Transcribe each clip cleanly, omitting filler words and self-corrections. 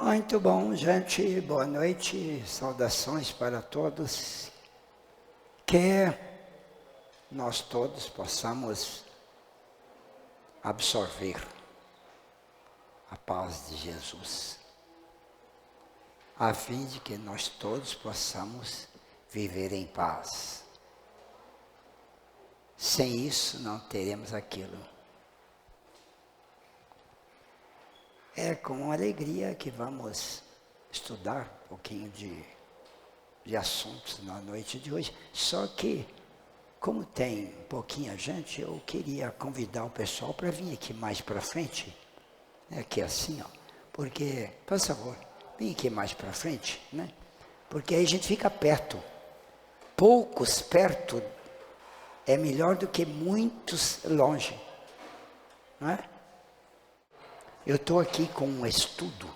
Muito bom, gente. Boa noite. Saudações para todos. Que nós todos possamos absorver a paz de Jesus, a fim de que nós todos possamos viver em paz. Sem isso, não teremos aquilo. É com alegria que vamos estudar um pouquinho de assuntos na noite de hoje. Só que, como tem pouquinha gente, eu queria convidar o pessoal para vir aqui mais para frente. Aqui assim, ó. Porque, por favor, vem aqui mais para frente, né? Porque aí a gente fica perto. Poucos perto é melhor do que muitos longe. Não é? Eu estou aqui com um estudo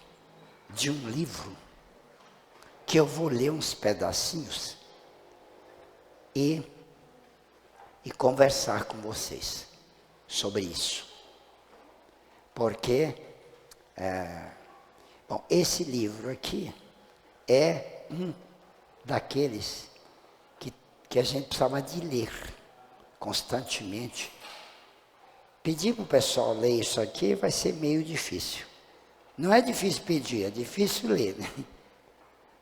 de um livro que eu vou ler uns pedacinhos e conversar com vocês sobre isso. Porque, esse livro aqui é um daqueles que a gente precisava de ler constantemente. Pedir para o pessoal ler isso aqui vai ser meio difícil. Não é difícil pedir, é difícil ler, né?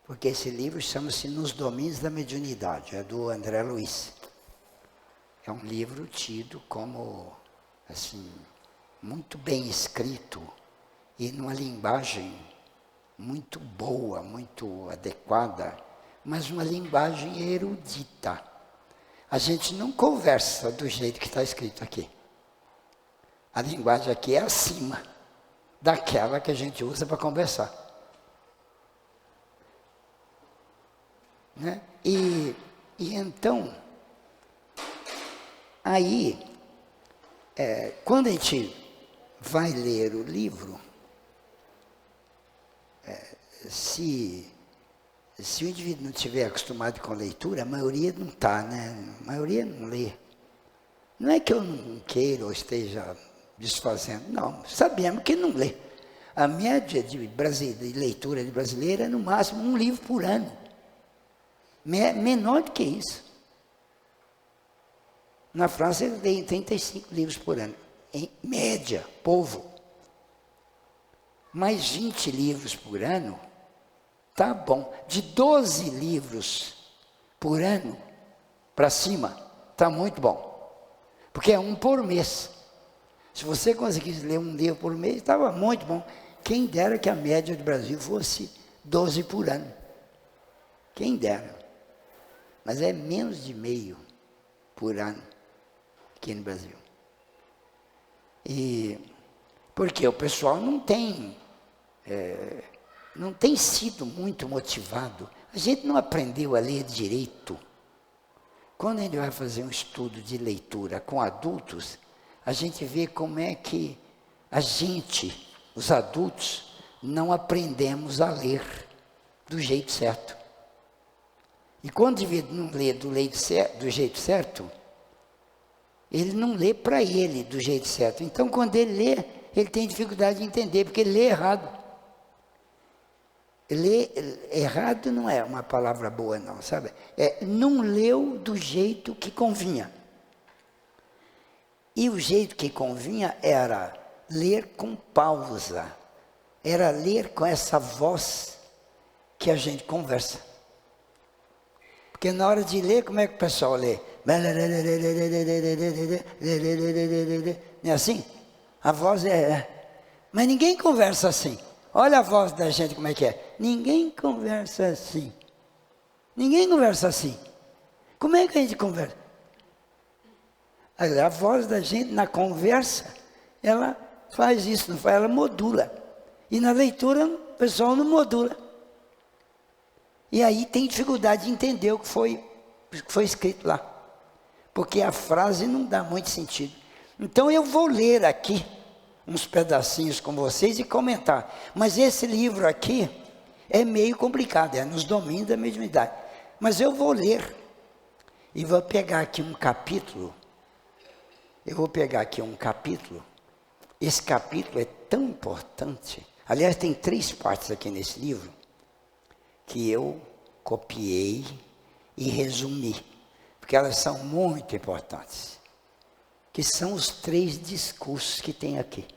Porque esse livro chama-se Nos Domínios da Mediunidade, é do André Luiz. É um livro tido como, assim, muito bem escrito e numa linguagem muito boa, muito adequada, mas uma linguagem erudita. A gente não conversa do jeito que está escrito aqui. A linguagem aqui é acima daquela que a gente usa para conversar. Né? E então, aí, quando a gente vai ler o livro, se o indivíduo não estiver acostumado com a leitura, a maioria não está, né? A maioria não lê. Não é que eu não queira ou esteja desfazendo, não, sabemos que não lê. A média de leitura de brasileiro é no máximo um livro por ano. Menor do que isso. Na França ele tem 35 livros por ano, em média, povo. Mais 20 livros por ano, tá bom. De 12 livros por ano para cima, tá muito bom. Porque é um por mês. Se você conseguisse ler um livro por mês, estava muito bom. Quem dera que a média do Brasil fosse 12 por ano. Quem dera. Mas é menos de meio por ano aqui no Brasil. E porque o pessoal não tem sido muito motivado. A gente não aprendeu a ler direito. Quando a gente vai fazer um estudo de leitura com adultos, a gente vê como é que a gente, os adultos, não aprendemos a ler do jeito certo. E quando o indivíduo não lê do jeito certo, ele não lê para ele do jeito certo. Então, quando ele lê, ele tem dificuldade de entender, porque ele lê errado. Ler errado não é uma palavra boa, não, sabe? Não leu do jeito que convinha. E o jeito que convinha era ler com pausa. Era ler com essa voz que a gente conversa. Porque na hora de ler, como é que o pessoal lê? Não é assim? A voz Mas ninguém conversa assim. Olha a voz da gente como é que é. Ninguém conversa assim. Ninguém conversa assim. Como é que a gente conversa? A voz da gente na conversa, ela faz isso, não faz, ela modula. E na leitura, o pessoal não modula. E aí tem dificuldade de entender o que foi escrito lá. Porque a frase não dá muito sentido. Então eu vou ler aqui uns pedacinhos com vocês e comentar. Mas esse livro aqui é meio complicado, é Nos Domínios da Mediunidade. Mas eu vou ler e vou pegar aqui um capítulo. Esse capítulo é tão importante. Aliás, tem 3 partes aqui nesse livro que eu copiei e resumi, porque elas são muito importantes, que são os 3 discursos que tem aqui.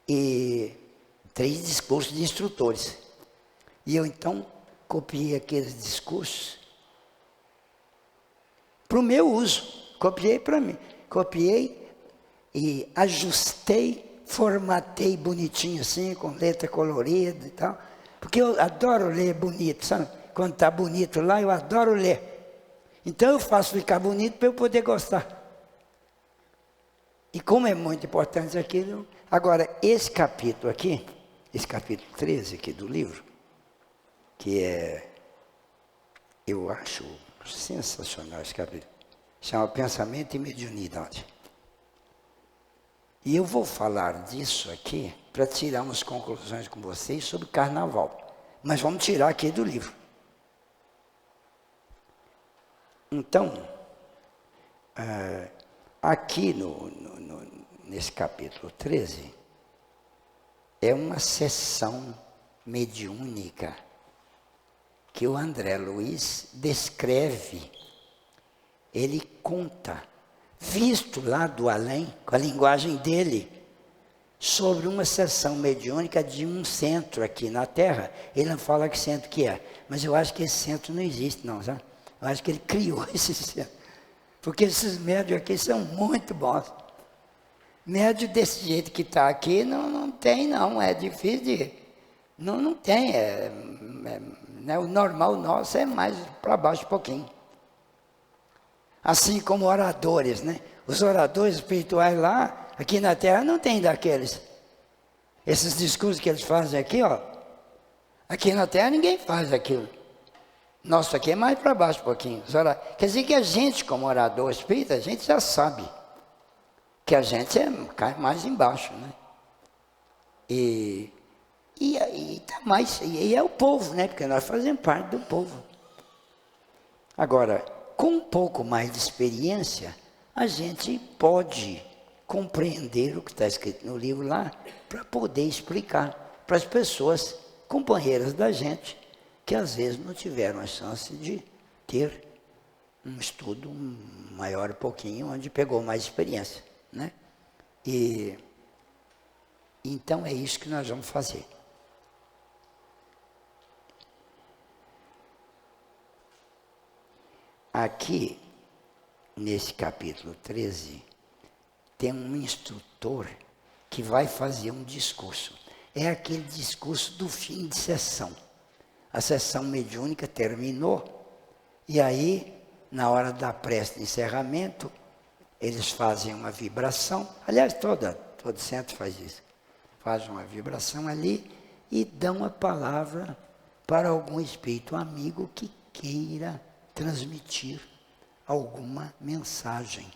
E 3 discursos de instrutores. E eu, então, copiei aqueles discursos para o meu uso. Copiei para mim. Copiei e ajustei, formatei bonitinho assim, com letra colorida e tal. Porque eu adoro ler bonito, sabe? Quando está bonito lá, eu adoro ler. Então eu faço ficar bonito para eu poder gostar. E como é muito importante aquilo... Agora, esse capítulo aqui, esse capítulo 13 aqui do livro, que é, eu acho sensacional esse capítulo, chama Pensamento e Mediunidade. E eu vou falar disso aqui para tirar umas conclusões com vocês sobre carnaval. Mas vamos tirar aqui do livro. Então, aqui nesse capítulo 13, é uma sessão mediúnica que o André Luiz descreve. Ele conta, visto lá do além, com a linguagem dele, sobre uma sessão mediúnica de um centro aqui na Terra. Ele não fala que centro que é, mas eu acho que esse centro não existe não, sabe? Eu acho que ele criou esse centro, porque esses médios aqui são muito bons. Médio desse jeito que está aqui, não tem não, é difícil de... Não tem, né, o normal nosso é mais para baixo um pouquinho. Assim como oradores, né? Os oradores espirituais lá, aqui na Terra, não tem daqueles. Esses discursos que eles fazem aqui, ó. Aqui na Terra ninguém faz aquilo. Nosso aqui é mais para baixo um pouquinho. Quer dizer que a gente, como orador espírita, a gente já sabe que a gente cai mais embaixo, né? E é o povo, né? Porque nós fazemos parte do povo. Agora, com um pouco mais de experiência, a gente pode compreender o que está escrito no livro lá, para poder explicar para as pessoas, companheiras da gente, que às vezes não tiveram a chance de ter um estudo maior um pouquinho, onde pegou mais experiência, né? E então é isso que nós vamos fazer. Aqui, nesse capítulo 13, tem um instrutor que vai fazer um discurso. É aquele discurso do fim de sessão. A sessão mediúnica terminou, e aí, na hora da prece de encerramento, eles fazem uma vibração. Aliás, todo centro faz isso. Faz uma vibração ali e dão a palavra para algum espírito amigo que queira transmitir alguma mensagem.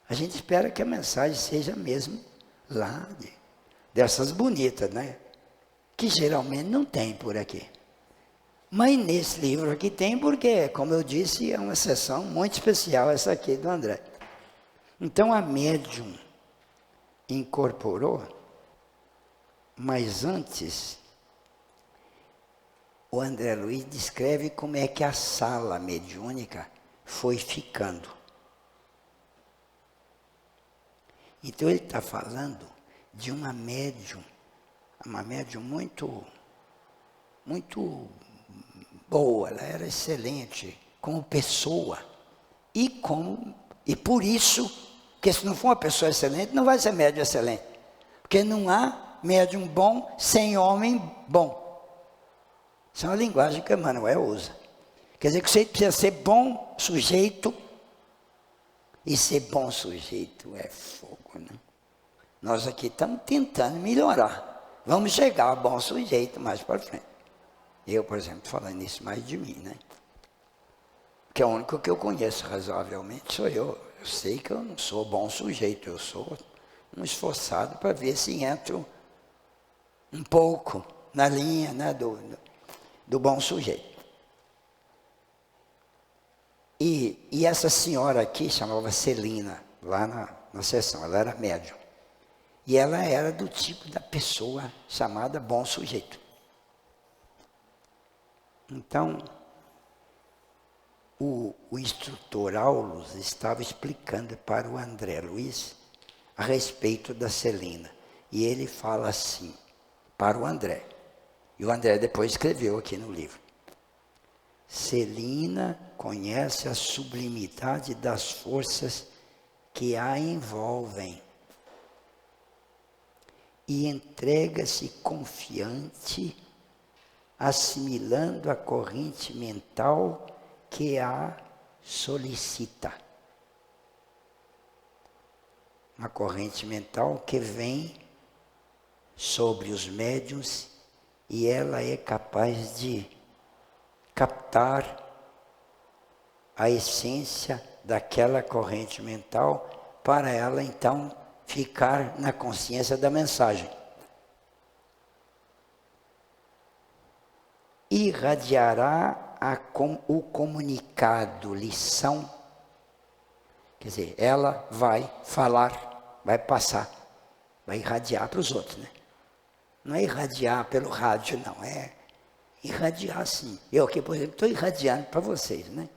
A gente espera que a mensagem seja mesmo lá, dessas bonitas, né? Que geralmente não tem por aqui. Mas nesse livro aqui tem, porque, como eu disse, é uma sessão muito especial essa aqui do André. Então a médium incorporou, mas antes, o André Luiz descreve como é que a sala mediúnica foi ficando. Então ele está falando de uma médium muito boa, ela era excelente como pessoa. E por isso, que se não for uma pessoa excelente, não vai ser médium excelente. Porque não há médium bom sem homem bom. Isso é uma linguagem que Emmanuel usa. Quer dizer que você precisa ser bom sujeito, e ser bom sujeito é fogo, né? Nós aqui estamos tentando melhorar. Vamos chegar a bom sujeito mais para frente. Eu, por exemplo, falando isso mais de mim, né? Que é o único que eu conheço razoavelmente sou eu. Eu sei que eu não sou bom sujeito, eu sou um esforçado para ver se entro um pouco na linha, né, do bom sujeito. E essa senhora aqui chamava Celina, lá na sessão, ela era médium. E ela era do tipo da pessoa chamada bom sujeito. Então, o instrutor Aulus estava explicando para o André Luiz a respeito da Celina. E ele fala assim, para o André. E o André depois escreveu aqui no livro. Celina conhece a sublimidade das forças que a envolvem e entrega-se confiante, assimilando a corrente mental que a solicita. Uma corrente mental que vem sobre os médiuns e ela é capaz de captar a essência daquela corrente mental para ela então ficar na consciência da mensagem. Irradiará o comunicado, lição, quer dizer, ela vai falar, vai passar, vai irradiar para os outros, né? Não é irradiar pelo rádio, não, é irradiar sim. Eu aqui, por exemplo, estou irradiando para vocês, né?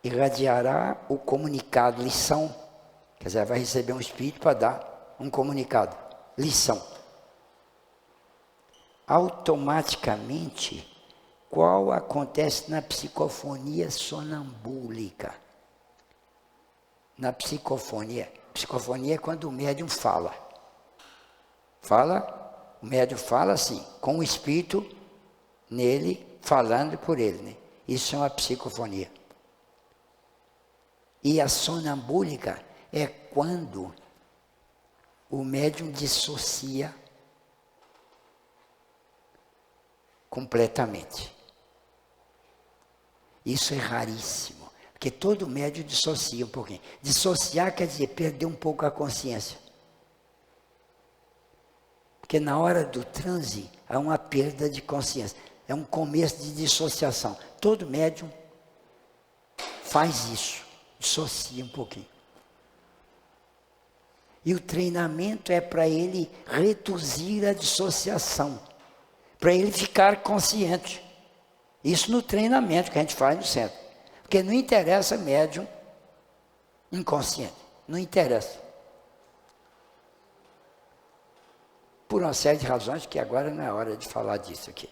Irradiará o comunicado, lição, quer dizer, vai receber um espírito para dar um comunicado, lição. Automaticamente, qual acontece na psicofonia sonambúlica. Na psicofonia é quando o médium fala. O médium fala assim, com o espírito nele, falando por ele, né? Isso é uma psicofonia. E a sonambúlica é quando o médium dissocia completamente. Isso é raríssimo, porque todo médium dissocia um pouquinho. Dissociar quer dizer perder um pouco a consciência. Porque na hora do transe há uma perda de consciência. É um começo de dissociação. Todo médium faz isso, dissocia um pouquinho. E o treinamento é para ele reduzir a dissociação, para ele ficar consciente. Isso no treinamento que a gente faz no centro. Porque não interessa médium inconsciente, não interessa. Por uma série de razões que agora não é hora de falar disso aqui.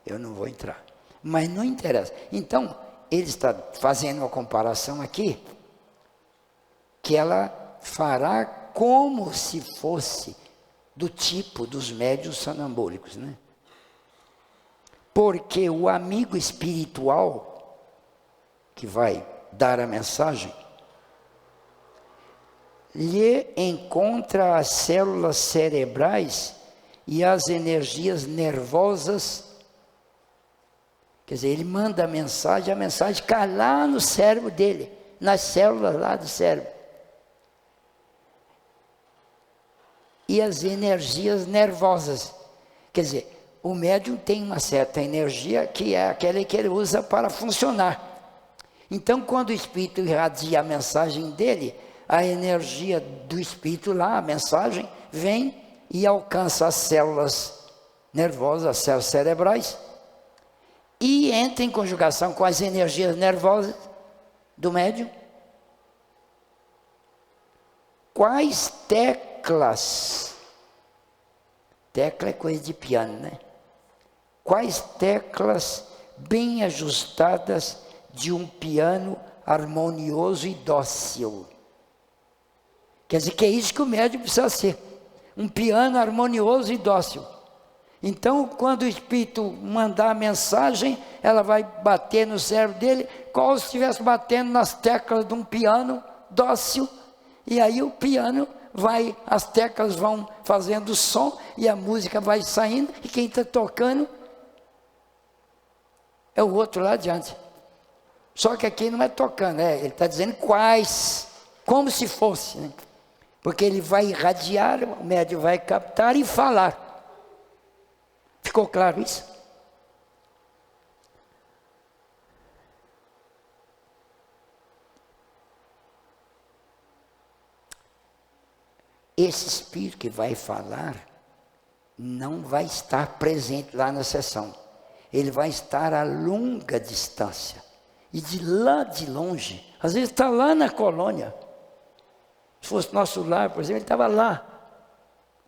Eu não vou entrar. Mas não interessa. Então, ele está fazendo uma comparação aqui, que ela fará como se fosse do tipo dos médiuns sonambúlicos, né? Porque o amigo espiritual que vai dar a mensagem lhe encontra as células cerebrais e as energias nervosas. Quer dizer, ele manda a mensagem cai lá no cérebro dele, nas células lá do cérebro. E as energias nervosas. Quer dizer, o médium tem uma certa energia que é aquela que ele usa para funcionar. Então, quando o espírito irradia a mensagem dele, a energia do espírito lá, a mensagem, vem e alcança as células nervosas, as células cerebrais, e entra em conjugação com as energias nervosas do médium. Quais tecla é coisa de piano, né? Quais teclas bem ajustadas de um piano harmonioso e dócil. Quer dizer que é isso que o médium precisa ser. Um piano harmonioso e dócil. Então, quando o espírito mandar a mensagem, ela vai bater no cérebro dele, como se estivesse batendo nas teclas de um piano dócil. E aí o piano vai, as teclas vão fazendo som e a música vai saindo, e quem está tocando é o outro lá adiante. Só que aqui não é tocando, ele está dizendo quais, como se fosse, né? Porque ele vai irradiar, o médium vai captar e falar. Ficou claro isso? esse espírito que vai falar não vai estar presente lá na sessão. Ele vai estar a longa distância. E de lá de longe, às vezes está lá na colônia. Se fosse nosso lar, por exemplo, ele estava lá.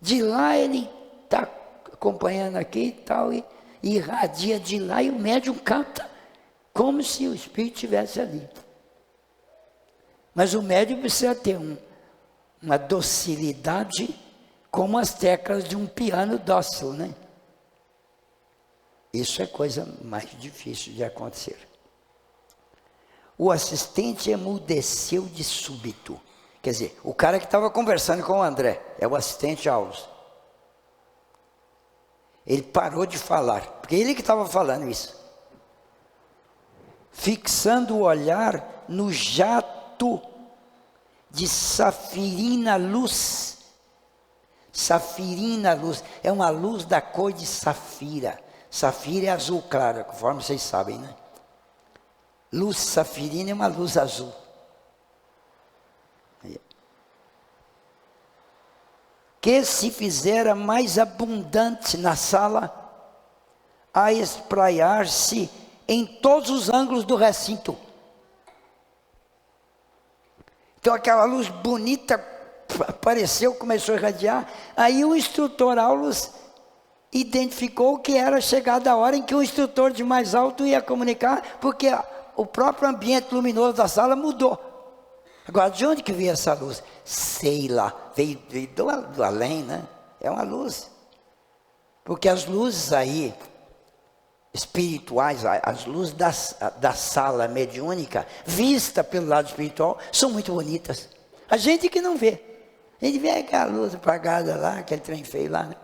De lá ele está acompanhando aqui e tal, e irradia de lá, e o médium capta como se o espírito estivesse ali. Mas o médium precisa ter uma docilidade como as teclas de um piano dócil, né? Isso é coisa mais difícil de acontecer. O assistente emudeceu de súbito. Quer dizer, o cara que estava conversando com o André, é o assistente Alves. Ele parou de falar, porque ele que estava falando isso. Fixando o olhar no jato de safirina luz. Safirina luz, é uma luz da cor de safira. Safira é azul claro, conforme vocês sabem, né? Luz safirina é uma luz azul. Que se fizera mais abundante na sala, a espraiar-se em todos os ângulos do recinto. Então aquela luz bonita apareceu, começou a irradiar, aí o instrutor Aulus identificou que era chegada a hora em que o instrutor de mais alto ia comunicar, porque o próprio ambiente luminoso da sala mudou. Agora, de onde que veio essa luz? Sei lá, veio do além, né? É uma luz. Porque as luzes aí, espirituais, as luzes da sala mediúnica, vista pelo lado espiritual, são muito bonitas. A gente que não vê. A gente vê aquela luz apagada lá, aquele trem feio lá, né?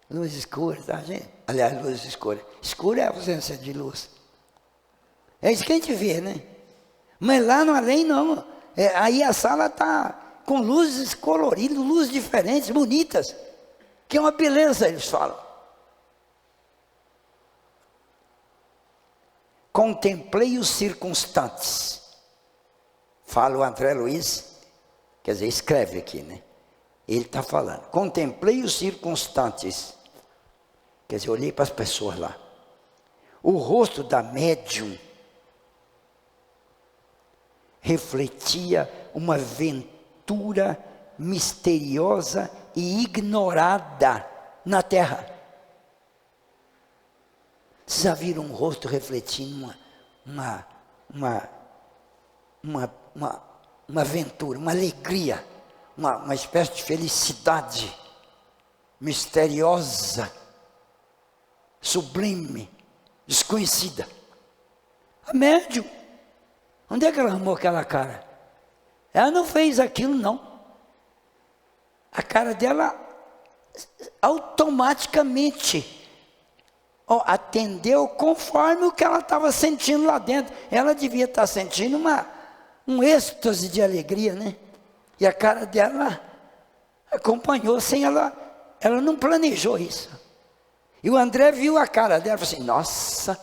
Luz escura, tá, gente? Aliás, luz escura. Escura é a ausência de luz. É isso que a gente vê, né? Mas lá no além não. Aí a sala está com luzes coloridas, luzes diferentes, bonitas. Que é uma beleza, eles falam. Contemplei os circunstantes. Fala o André Luiz, quer dizer, escreve aqui, né? Ele está falando. Contemplei os circunstantes. Quer dizer, olhei para as pessoas lá. O rosto da médium refletia uma ventura misteriosa e ignorada na terra. Vocês já viram um rosto refletindo uma aventura, uma alegria, uma espécie de felicidade misteriosa, sublime, desconhecida? A médium. Onde é que ela arrumou aquela cara? Ela não fez aquilo, não. A cara dela automaticamente atendeu conforme o que ela estava sentindo lá dentro. Ela devia estar sentindo um êxtase de alegria, né? E a cara dela acompanhou sem ela não planejou isso. E o André viu a cara dela e falou assim: nossa,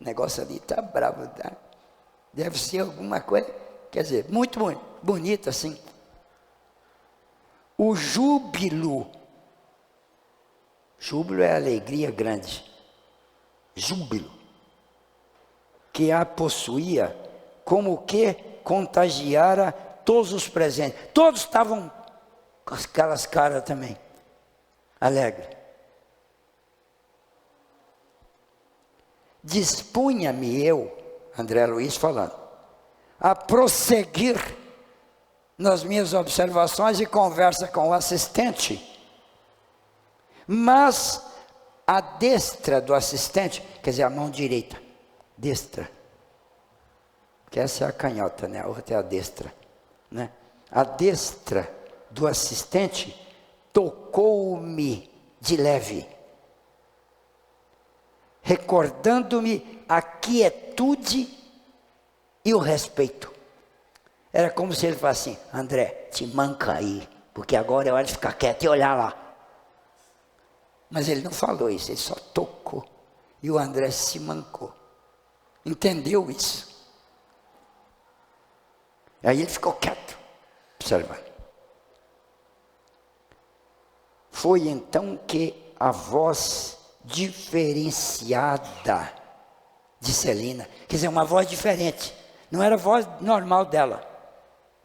o negócio ali está bravo, tá? Deve ser alguma coisa, quer dizer, muito bonita assim. O júbilo é alegria grande. Júbilo. Que a possuía, como que contagiara todos os presentes. Todos estavam com aquelas caras também, alegre. Dispunha-me eu, André Luiz falando, a prosseguir nas minhas observações e conversa com o assistente, mas a destra do assistente, quer dizer, a mão direita, destra, que essa é a canhota, né? A outra é a destra, né? A destra do assistente tocou-me de leve, recordando-me a quietude e o respeito. Era como se ele falasse assim: André, te manca aí, porque agora é hora de ficar quieto e olhar lá. Mas ele não falou isso, ele só tocou. E o André se mancou. Entendeu isso? Aí ele ficou quieto, observando. Foi então que a voz diferenciada de Celina, quer dizer, uma voz diferente, não era a voz normal dela,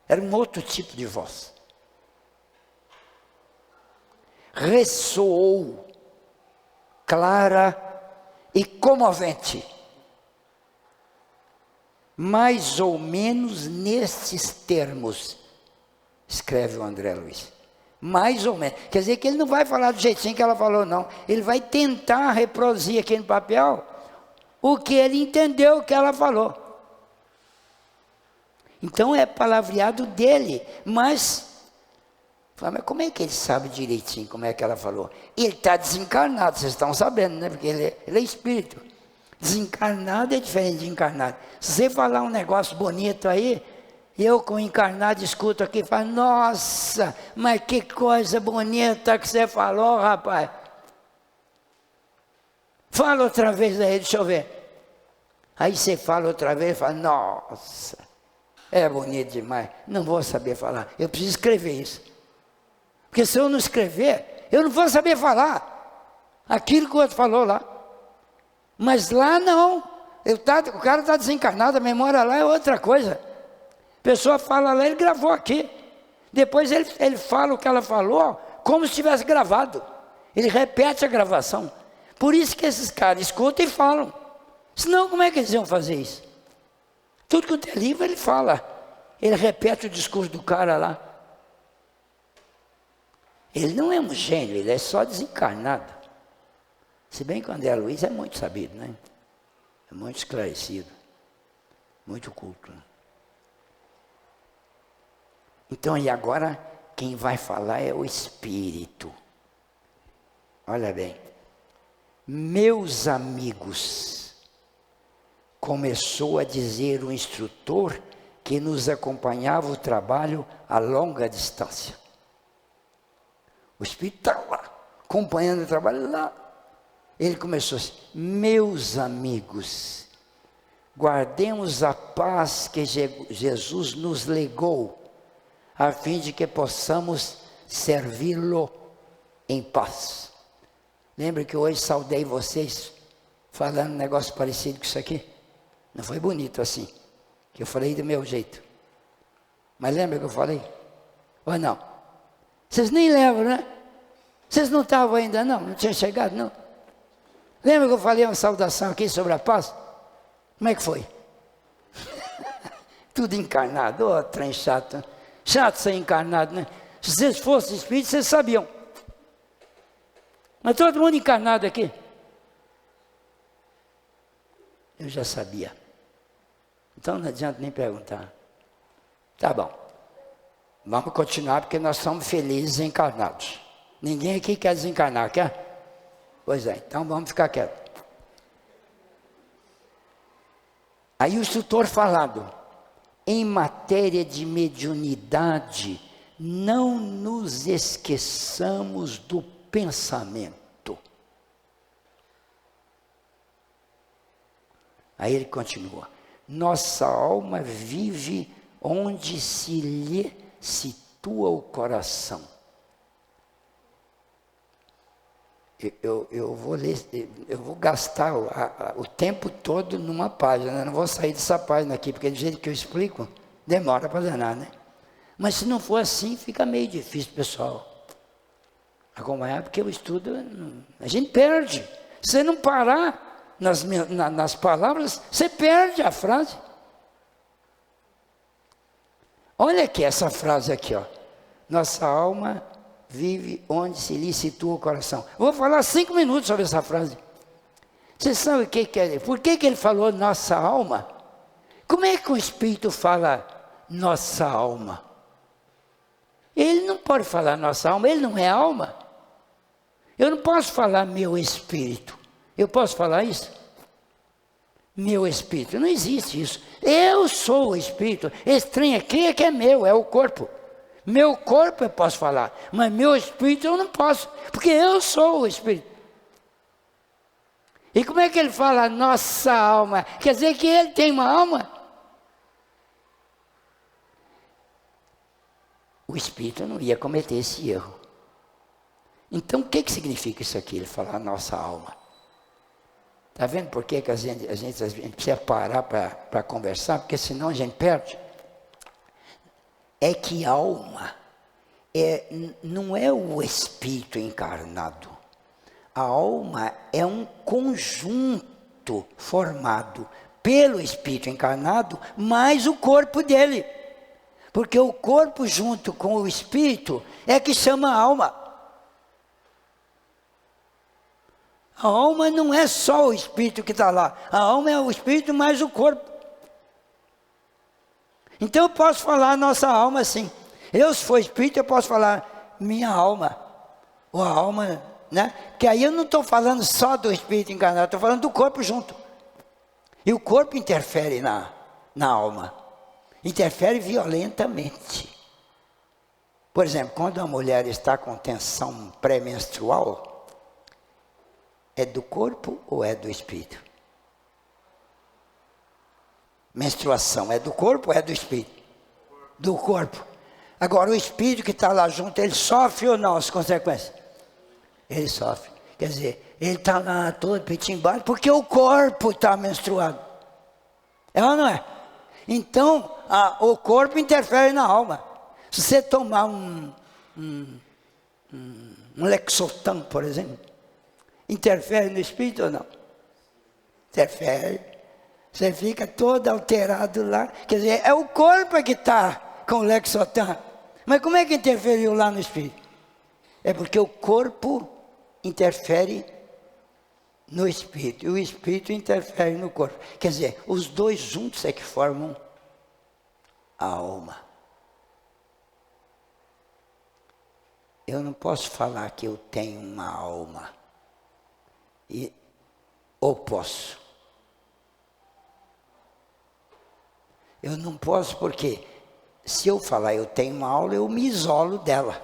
era um outro tipo de voz, ressoou clara e comovente, mais ou menos nestes termos, escreve o André Luiz. Mais ou menos. Quer dizer que ele não vai falar do jeitinho que ela falou, não. Ele vai tentar reproduzir aqui no papel o que ele entendeu que ela falou. Então é palavreado dele, mas como é que ele sabe direitinho como é que ela falou? Ele está desencarnado, vocês estão sabendo, né? Porque ele é espírito. Desencarnado é diferente de encarnado. Se você falar um negócio bonito aí, eu com encarnado escuto aqui e falo, nossa, mas que coisa bonita que você falou, rapaz. Fala outra vez aí, deixa eu ver. Aí você fala outra vez e fala, nossa, é bonito demais. Não vou saber falar, eu preciso escrever isso. Porque se eu não escrever, eu não vou saber falar aquilo que o outro falou lá. Mas lá não, o cara está desencarnado, a memória lá é outra coisa. A pessoa fala lá, ele gravou aqui. Depois ele fala o que ela falou, como se tivesse gravado. Ele repete a gravação. Por isso que esses caras escutam e falam. Senão, como é que eles iam fazer isso? Tudo que é livro, ele fala. Ele repete o discurso do cara lá. Ele não é um gênio, ele é só desencarnado. Se bem que o André Luiz é muito sabido, né? É muito esclarecido. Muito culto, né? Então, e agora, quem vai falar é o Espírito. Olha bem. Meus amigos, começou a dizer o instrutor que nos acompanhava o trabalho a longa distância. O Espírito está lá, acompanhando o trabalho lá. Ele começou assim, meus amigos, guardemos a paz que Jesus nos legou, a fim de que possamos servi-lo em paz. Lembra que hoje saudei vocês, falando um negócio parecido com isso aqui? Não foi bonito assim, que eu falei do meu jeito. Mas lembra que eu falei? Ou não? Vocês nem lembram, né? Vocês não estavam ainda, não? Não tinham chegado, não? Lembra que eu falei uma saudação aqui sobre a paz? Como é que foi? Tudo encarnado, ô trem chato. Chato ser encarnado, né? Se vocês fossem espíritos, vocês sabiam. Mas todo mundo encarnado aqui. Eu já sabia. Então não adianta nem perguntar. Tá bom. Vamos continuar porque nós somos felizes encarnados. Ninguém aqui quer desencarnar, quer? Pois é, então vamos ficar quietos. Aí o instrutor falando, em matéria de mediunidade, não nos esqueçamos do pensamento. Aí ele continua, nossa alma vive onde se lhe situa o coração. Eu vou ler, eu vou gastar o tempo todo numa página, eu não vou sair dessa página aqui, porque do jeito que eu explico, demora para danar, né? Mas se não for assim, fica meio difícil, pessoal, acompanhar, porque o estudo, a gente perde. Se você não parar nas palavras, você perde a frase. Olha aqui essa frase aqui, ó. Nossa alma vive onde se lhe situa o coração. Vou falar 5 minutos sobre essa frase. Vocês sabem o que é? Por que ele falou nossa alma? Como é que o Espírito fala nossa alma? Ele não pode falar nossa alma, ele não é alma. Eu não posso falar meu espírito. Eu posso falar isso? Meu espírito, não existe isso. Eu sou o espírito. Esse trem aqui é que é meu, é o corpo. Meu corpo eu posso falar, mas meu espírito eu não posso, porque eu sou o espírito. E como é que ele fala nossa alma? Quer dizer que ele tem uma alma? O espírito não ia cometer esse erro. Então, o que significa isso aqui? Ele fala a nossa alma. Está vendo por que a gente precisa parar para conversar? Porque senão a gente perde. É que alma não é o espírito encarnado. A alma é um conjunto formado pelo espírito encarnado, mais o corpo dele. Porque o corpo junto com o espírito é que chama alma. A alma não é só o espírito que está lá. A alma é o espírito mais o corpo. Então eu posso falar nossa alma assim. Eu, se for espírito, eu posso falar minha alma. Ou a alma, né? Que aí eu não estou falando só do espírito encarnado, estou falando do corpo junto. E o corpo interfere na alma. Interfere violentamente. Por exemplo, quando a mulher está com tensão pré-menstrual, é do corpo ou é do espírito? Menstruação é do corpo ou é do espírito? Do corpo. Agora, o espírito que está lá junto, ele sofre ou não as consequências? Ele sofre. Quer dizer, ele está lá todo petimbado, porque o corpo está menstruado. É ou não é? Então, o corpo interfere na alma. Se você tomar um Lexotan, por exemplo, interfere no espírito ou não? Interfere. Você fica todo alterado lá. Quer dizer, é o corpo que está com o Lexotan. Mas como é que interferiu lá no espírito? É porque o corpo interfere no espírito. E o espírito interfere no corpo. Quer dizer, os dois juntos é que formam a alma. Eu não posso falar que eu tenho uma alma. Ou posso? Eu não posso porque se eu falar eu tenho uma alma, eu me isolo dela.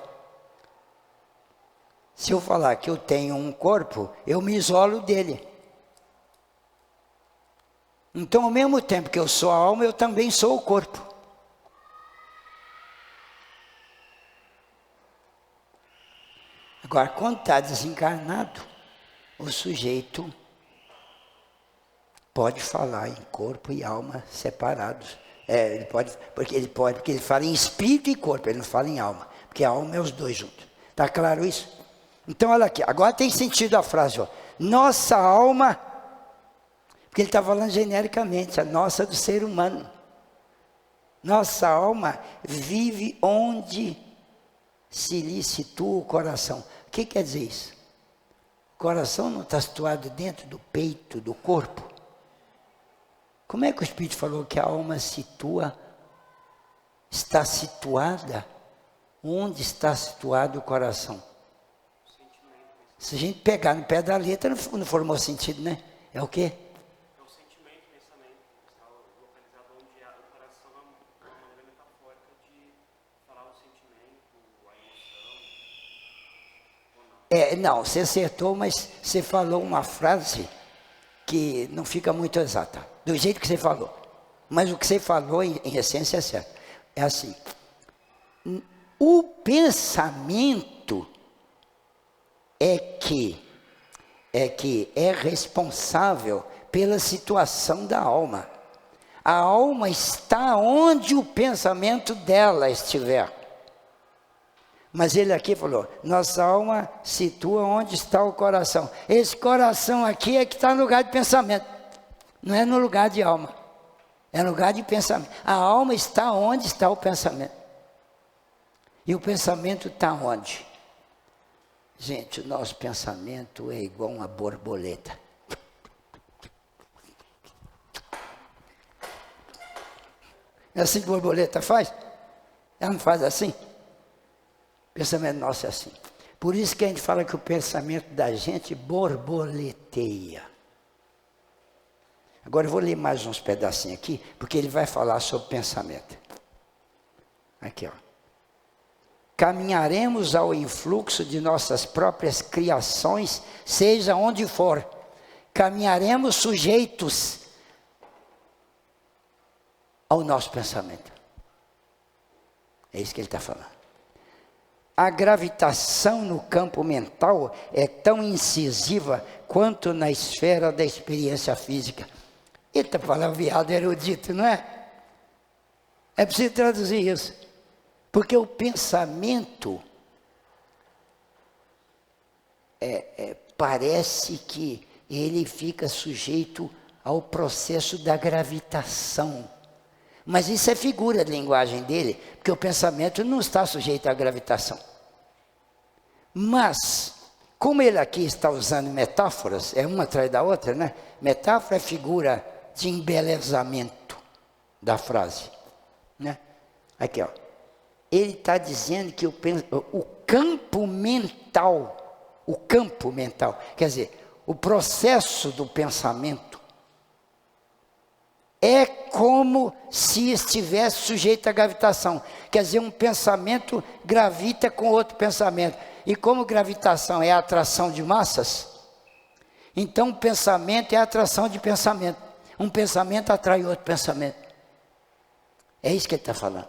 Se eu falar que eu tenho um corpo, eu me isolo dele. Então, ao mesmo tempo que eu sou a alma, eu também sou o corpo. Agora, quando está desencarnado, o sujeito pode falar em corpo e alma separados. Porque ele fala em espírito e corpo, ele não fala em alma. Porque a alma é os dois juntos. Está claro isso? Então, olha aqui, agora tem sentido a frase, ó. Nossa alma, porque ele está falando genericamente, a nossa do ser humano. Nossa alma vive onde se lhe situa o coração. O que quer dizer isso? O coração não está situado dentro do peito, do corpo? Como é que o Espírito falou que a alma está situada? Onde está situado o coração? Se a gente pegar no pé da letra, não formou sentido, né? É o quê? É o sentimento, o pensamento. Está localizado onde o coração é uma maneira metafórica de falar o sentimento, a emoção, ou não? Não, você acertou, mas você falou uma frase que não fica muito exata, do jeito que você falou. Mas o que você falou, em essência, é certo. É assim, o pensamento é que é responsável pela situação da alma. A alma está onde o pensamento dela estiver. Mas ele aqui falou, nossa alma situa onde está o coração. Esse coração aqui é que está no lugar de pensamento. Não é no lugar de alma. É no lugar de pensamento. A alma está onde está o pensamento. E o pensamento está onde? Gente, o nosso pensamento é igual uma borboleta. É assim que a borboleta faz? Ela não faz assim? O pensamento nosso é assim. Por isso que a gente fala que o pensamento da gente borboleteia. Agora eu vou ler mais uns pedacinhos aqui, porque ele vai falar sobre pensamento. Aqui, ó. Caminharemos ao influxo de nossas próprias criações, seja onde for. Caminharemos sujeitos ao nosso pensamento. É isso que ele está falando. a gravitação no campo mental é tão incisiva quanto na esfera da experiência física. Eita, palavreado erudito, não é? É preciso traduzir isso. Porque o pensamento parece que ele fica sujeito ao processo da gravitação. Mas isso é figura de linguagem dele, porque o pensamento não está sujeito à gravitação. Mas, como ele aqui está usando metáforas, é uma atrás da outra, né? Metáfora é figura de embelezamento da frase, né? Aqui, ó. Ele está dizendo que o campo mental, quer dizer, o processo do pensamento, é como se estivesse sujeito à gravitação. Quer dizer, um pensamento gravita com outro pensamento. E como gravitação é a atração de massas, então o pensamento é a atração de pensamento. Um pensamento atrai outro pensamento. É isso que ele está falando.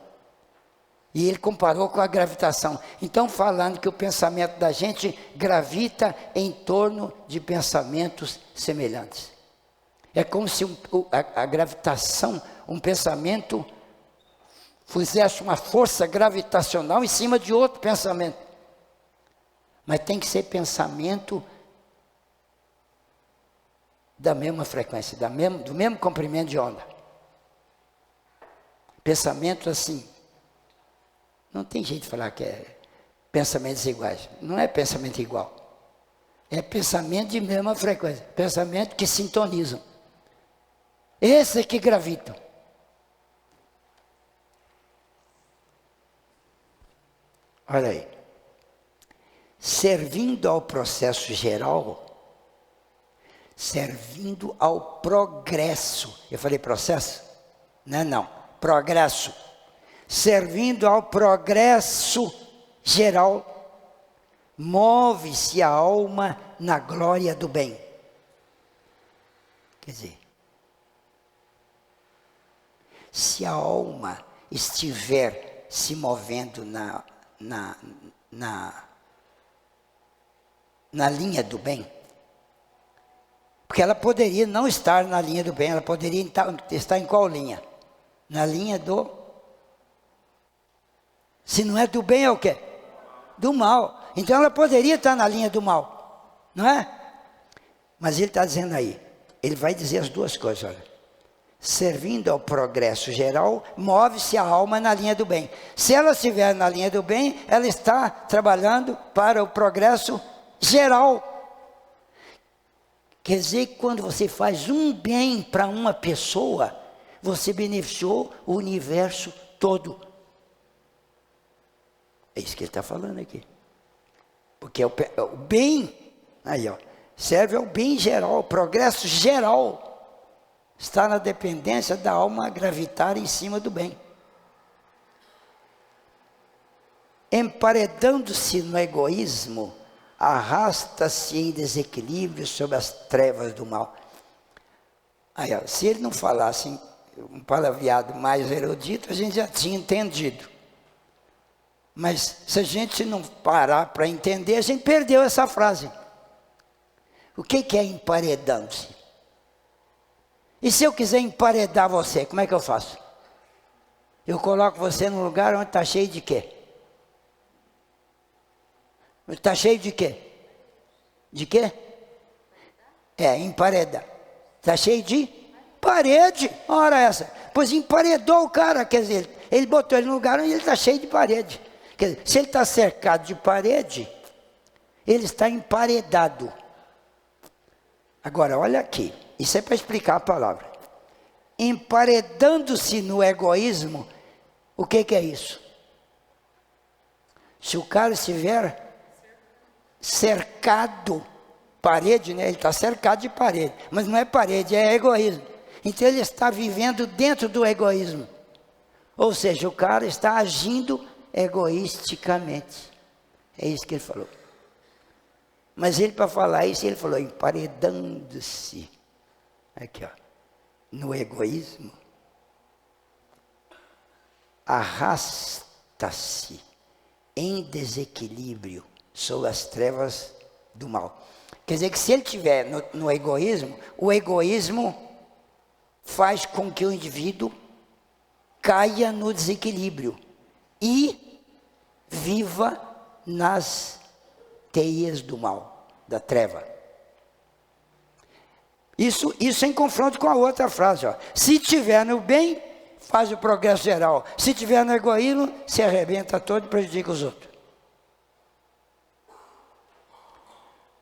E ele comparou com a gravitação. Então, falando que o pensamento da gente gravita em torno de pensamentos semelhantes. É como se a gravitação, um pensamento, fizesse uma força gravitacional em cima de outro pensamento. Mas tem que ser pensamento da mesma frequência, do mesmo comprimento de onda. Pensamento assim. Não tem jeito de falar que é pensamentos iguais. Não é pensamento igual. É pensamento de mesma frequência. Pensamento que sintonizam. Esse é que gravitam. Olha aí. Servindo ao processo geral, servindo ao progresso. Eu falei processo? Não. Progresso. Servindo ao progresso geral, move-se a alma na glória do bem. Quer dizer, se a alma estiver se movendo na linha do bem, porque ela poderia não estar na linha do bem, ela poderia estar em qual linha? Na linha do... Se não é do bem, é o quê? Do mal. Então ela poderia estar na linha do mal, não é? Mas ele está dizendo aí, ele vai dizer as duas coisas, olha. Servindo ao progresso geral, move-se a alma na linha do bem. Se ela estiver na linha do bem, ela está trabalhando para o progresso geral. Quer dizer que quando você faz um bem para uma pessoa, você beneficiou o universo todo. É isso que ele está falando aqui. Porque o bem, aí ó, serve ao bem geral, o progresso geral. Está na dependência da alma gravitar em cima do bem. Emparedando-se no egoísmo, arrasta-se em desequilíbrio sobre as trevas do mal. Aí, ó, se ele não falasse um palavreado mais erudito, a gente já tinha entendido. Mas se a gente não parar para entender, a gente perdeu essa frase. O que é emparedando-se? E se eu quiser emparedar você, como é que eu faço? Eu coloco você num lugar onde está cheio de quê? Está cheio de quê? De quê? Emparedar. Está cheio de parede. Ora essa. Pois emparedou o cara, quer dizer, ele botou ele num lugar onde ele está cheio de parede. Quer dizer, se ele está cercado de parede, ele está emparedado. Agora, olha aqui. Isso é para explicar a palavra. Emparedando-se no egoísmo, o que é isso? Se o cara estiver cercado, parede, né? Ele está cercado de parede. Mas não é parede, é egoísmo. Então ele está vivendo dentro do egoísmo. Ou seja, o cara está agindo egoisticamente. É isso que ele falou. Mas ele, para falar isso, ele falou emparedando-se. Aqui, ó. No egoísmo. Arrasta-se em desequilíbrio sob as trevas do mal. Quer dizer que se ele estiver no egoísmo, o egoísmo faz com que o indivíduo caia no desequilíbrio e viva nas teias do mal, da treva. Isso em confronto com a outra frase, ó. Se tiver no bem, faz o progresso geral. Se tiver no egoísmo, se arrebenta todo e prejudica os outros.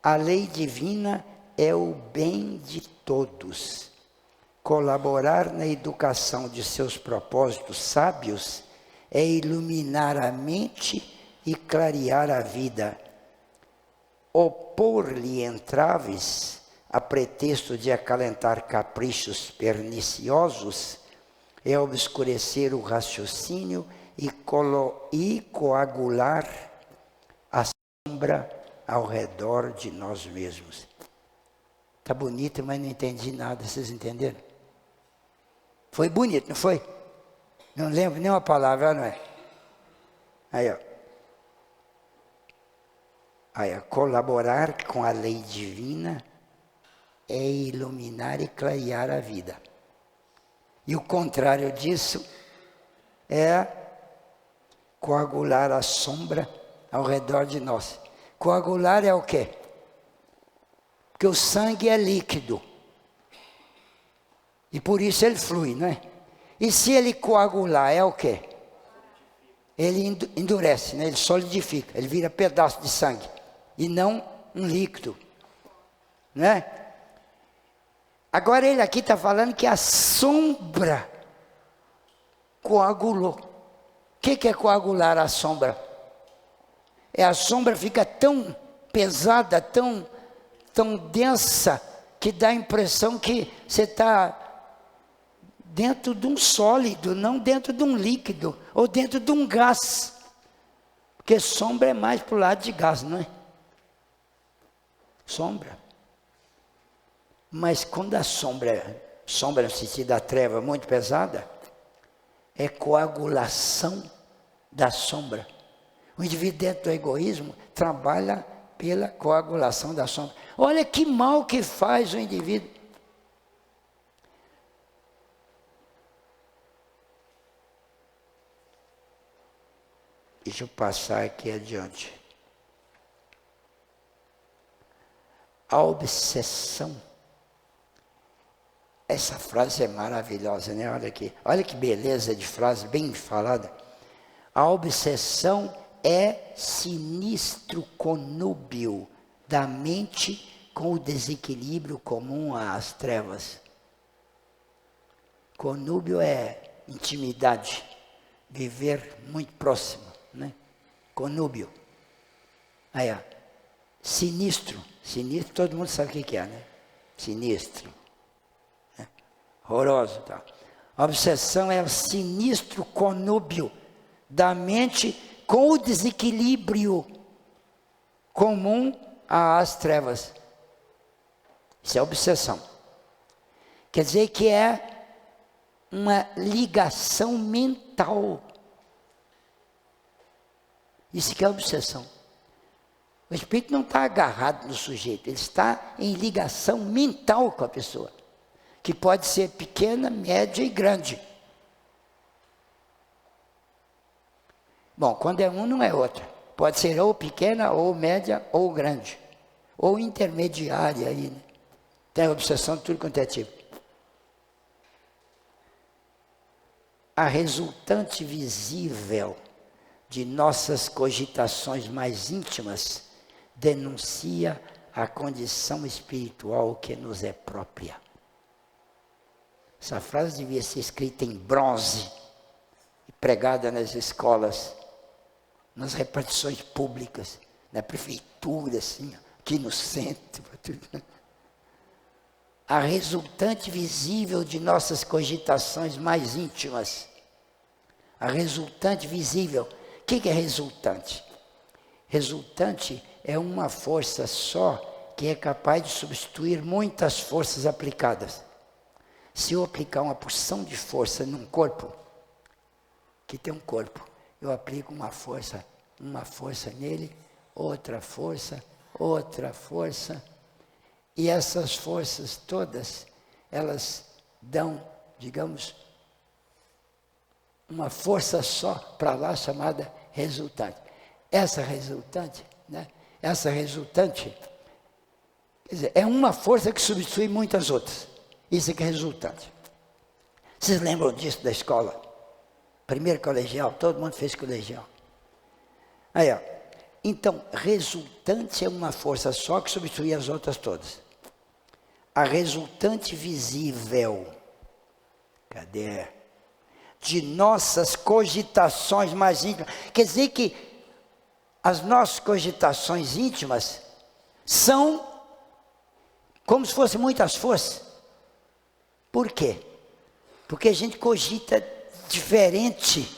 A lei divina é o bem de todos. Colaborar na educação de seus propósitos sábios é iluminar a mente e clarear a vida. Opor-lhe entraves, a pretexto de acalentar caprichos perniciosos, é obscurecer o raciocínio e coagular a sombra ao redor de nós mesmos. Está bonito, mas não entendi nada, vocês entenderam? Foi bonito, não foi? Não lembro nem uma palavra, não é? Aí, ó. Aí, ó. Colaborar com a lei divina é iluminar e clarear a vida. E o contrário disso é coagular a sombra ao redor de nós. Coagular é o quê? Porque o sangue é líquido. E por isso ele flui, não é? E se ele coagular, é o quê? Ele endurece, né? Ele solidifica, ele vira pedaço de sangue. E não um líquido. Né? Agora ele aqui está falando que a sombra coagulou. O que é coagular a sombra? A sombra fica tão pesada, tão densa, que dá a impressão que você está dentro de um sólido, não dentro de um líquido, ou dentro de um gás. Porque sombra é mais para o lado de gás, não é? Sombra. Mas quando a sombra no sentido da treva muito pesada, é coagulação da sombra. O indivíduo dentro do egoísmo trabalha pela coagulação da sombra. Olha que mal que faz o indivíduo. Deixa eu passar aqui adiante. A obsessão. Essa frase é maravilhosa, né? Olha aqui. Olha que beleza de frase, bem falada. A obsessão é sinistro conúbio da mente com o desequilíbrio comum às trevas. Conúbio é intimidade, viver muito próximo, né? Conúbio. Aí, ó. Sinistro, todo mundo sabe o que é, né? Sinistro. Né? Horroroso, tá? A obsessão é o sinistro conúbio da mente com o desequilíbrio comum às trevas. Isso é obsessão. Quer dizer que é uma ligação mental. Isso que é obsessão. O espírito não está agarrado no sujeito, ele está em ligação mental com a pessoa, que pode ser pequena, média e grande. Bom, quando é um, não é outra. Pode ser ou pequena, ou média, ou grande. Ou intermediária aí, né? Tem obsessão de tudo quanto é tipo. A resultante visível de nossas cogitações mais íntimas denuncia a condição espiritual que nos é própria. Essa frase devia ser escrita em bronze e pregada nas escolas, nas repartições públicas, na prefeitura, assim, aqui no centro. A resultante visível de nossas cogitações mais íntimas. A resultante visível. O que é resultante? Resultante é uma força só que é capaz de substituir muitas forças aplicadas. Se eu aplicar uma porção de força num corpo, que tem um corpo, eu aplico uma força uma força nele, outra força, outra força. E essas forças todas, elas dão, digamos, uma força só para lá chamada resultante. Essa resultante, né? Essa resultante, quer dizer, é uma força que substitui muitas outras. Isso é que é resultante. Vocês lembram disso da escola? Primeiro colegial, todo mundo fez colegial. Aí, ó. Então, resultante é uma força só que substitui as outras todas. A resultante visível, cadê? De nossas cogitações mais íntimas. Quer dizer que as nossas cogitações íntimas são como se fossem muitas forças. Por quê? Porque a gente cogita diferente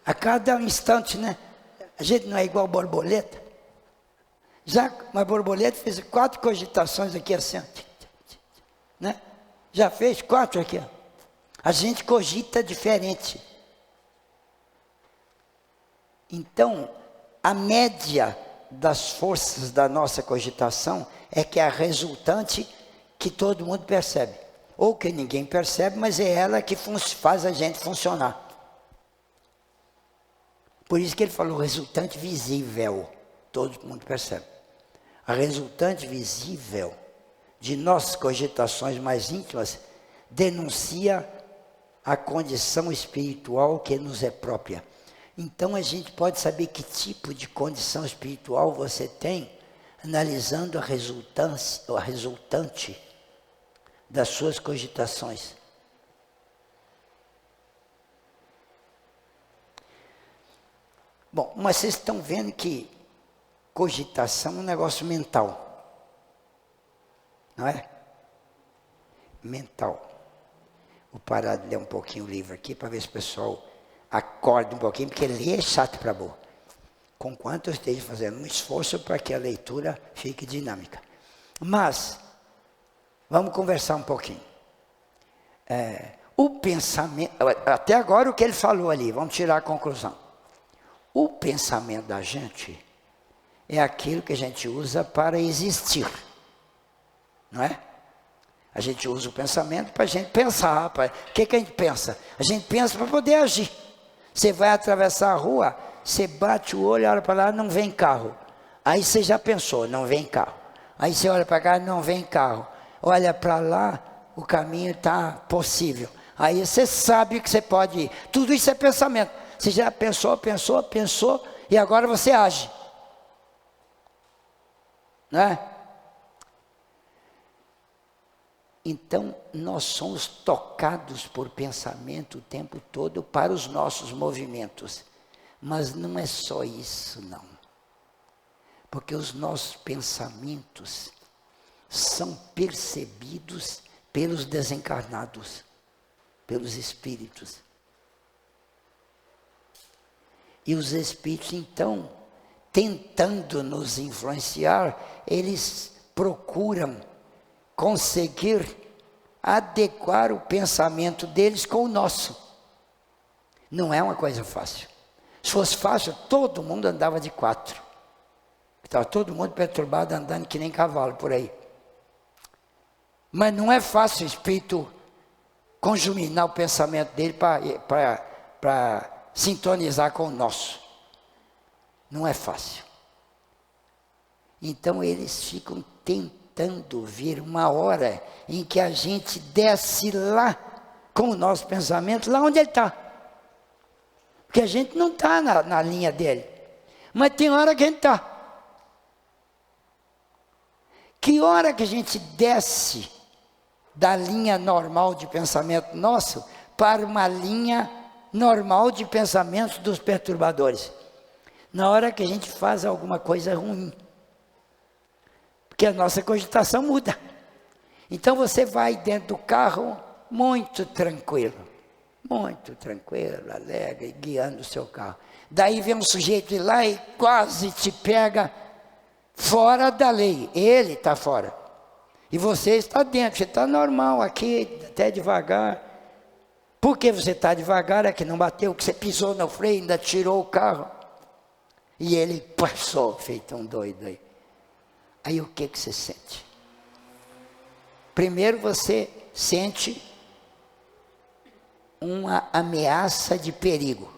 a cada instante, né? A gente não é igual borboleta. Já uma borboleta fez 4 cogitações aqui assim, né? Já fez 4 aqui, ó. A gente cogita diferente. Então, a média das forças da nossa cogitação é que é a resultante que todo mundo percebe. Ou que ninguém percebe, mas é ela que faz a gente funcionar. Por isso que ele falou resultante visível. Todo mundo percebe. A resultante visível de nossas cogitações mais íntimas denuncia a condição espiritual que nos é própria. Então a gente pode saber que tipo de condição espiritual você tem analisando a resultante das suas cogitações. Bom, mas vocês estão vendo que cogitação é um negócio mental, não é? Mental. Vou parar de ler um pouquinho o livro aqui para ver se o pessoal acorda um pouquinho, porque ler é chato para boa. Conquanto eu esteja fazendo um esforço para que a leitura fique dinâmica. Mas, vamos conversar um pouquinho. O pensamento, até agora o que ele falou ali, vamos tirar a conclusão. O pensamento da gente é aquilo que a gente usa para existir, não é? A gente usa o pensamento para a gente pensar. O que a gente pensa? A gente pensa para poder agir. Você vai atravessar a rua, você bate o olho, olha para lá, não vem carro. Aí você já pensou, não vem carro. Aí você olha para cá, não vem carro. Olha para lá, o caminho está possível. Aí você sabe que você pode ir. Tudo isso é pensamento. Você já pensou, e agora você age. Não é? Então, nós somos tocados por pensamento o tempo todo para os nossos movimentos. Mas não é só isso, não. Porque os nossos pensamentos são percebidos pelos desencarnados, pelos espíritos. E os espíritos, então, tentando nos influenciar, eles procuram conseguir adequar o pensamento deles com o nosso. Não é uma coisa fácil. Se fosse fácil, todo mundo andava de 4. Estava todo mundo perturbado, andando que nem cavalo por aí. Mas não é fácil o espírito conjuminar o pensamento dele para sintonizar com o nosso. Não é fácil. Então eles ficam tentando ver uma hora em que a gente desce lá com o nosso pensamento, lá onde ele está. Porque a gente não está na linha dele. Mas tem hora que a gente está. Que hora que a gente desce da linha normal de pensamento nosso para uma linha normal de pensamento dos perturbadores? Na hora que a gente faz alguma coisa ruim. Porque a nossa cogitação muda. Então você vai dentro do carro muito tranquilo, alegre, guiando o seu carro. Daí vem um sujeito lá e quase te pega fora da lei. Ele está fora. E você está dentro, você está normal aqui, até devagar. Por que você está devagar? É que não bateu, que você pisou no freio, ainda tirou o carro. E ele passou, feito um doido aí. Aí o que você sente? Primeiro você sente uma ameaça de perigo.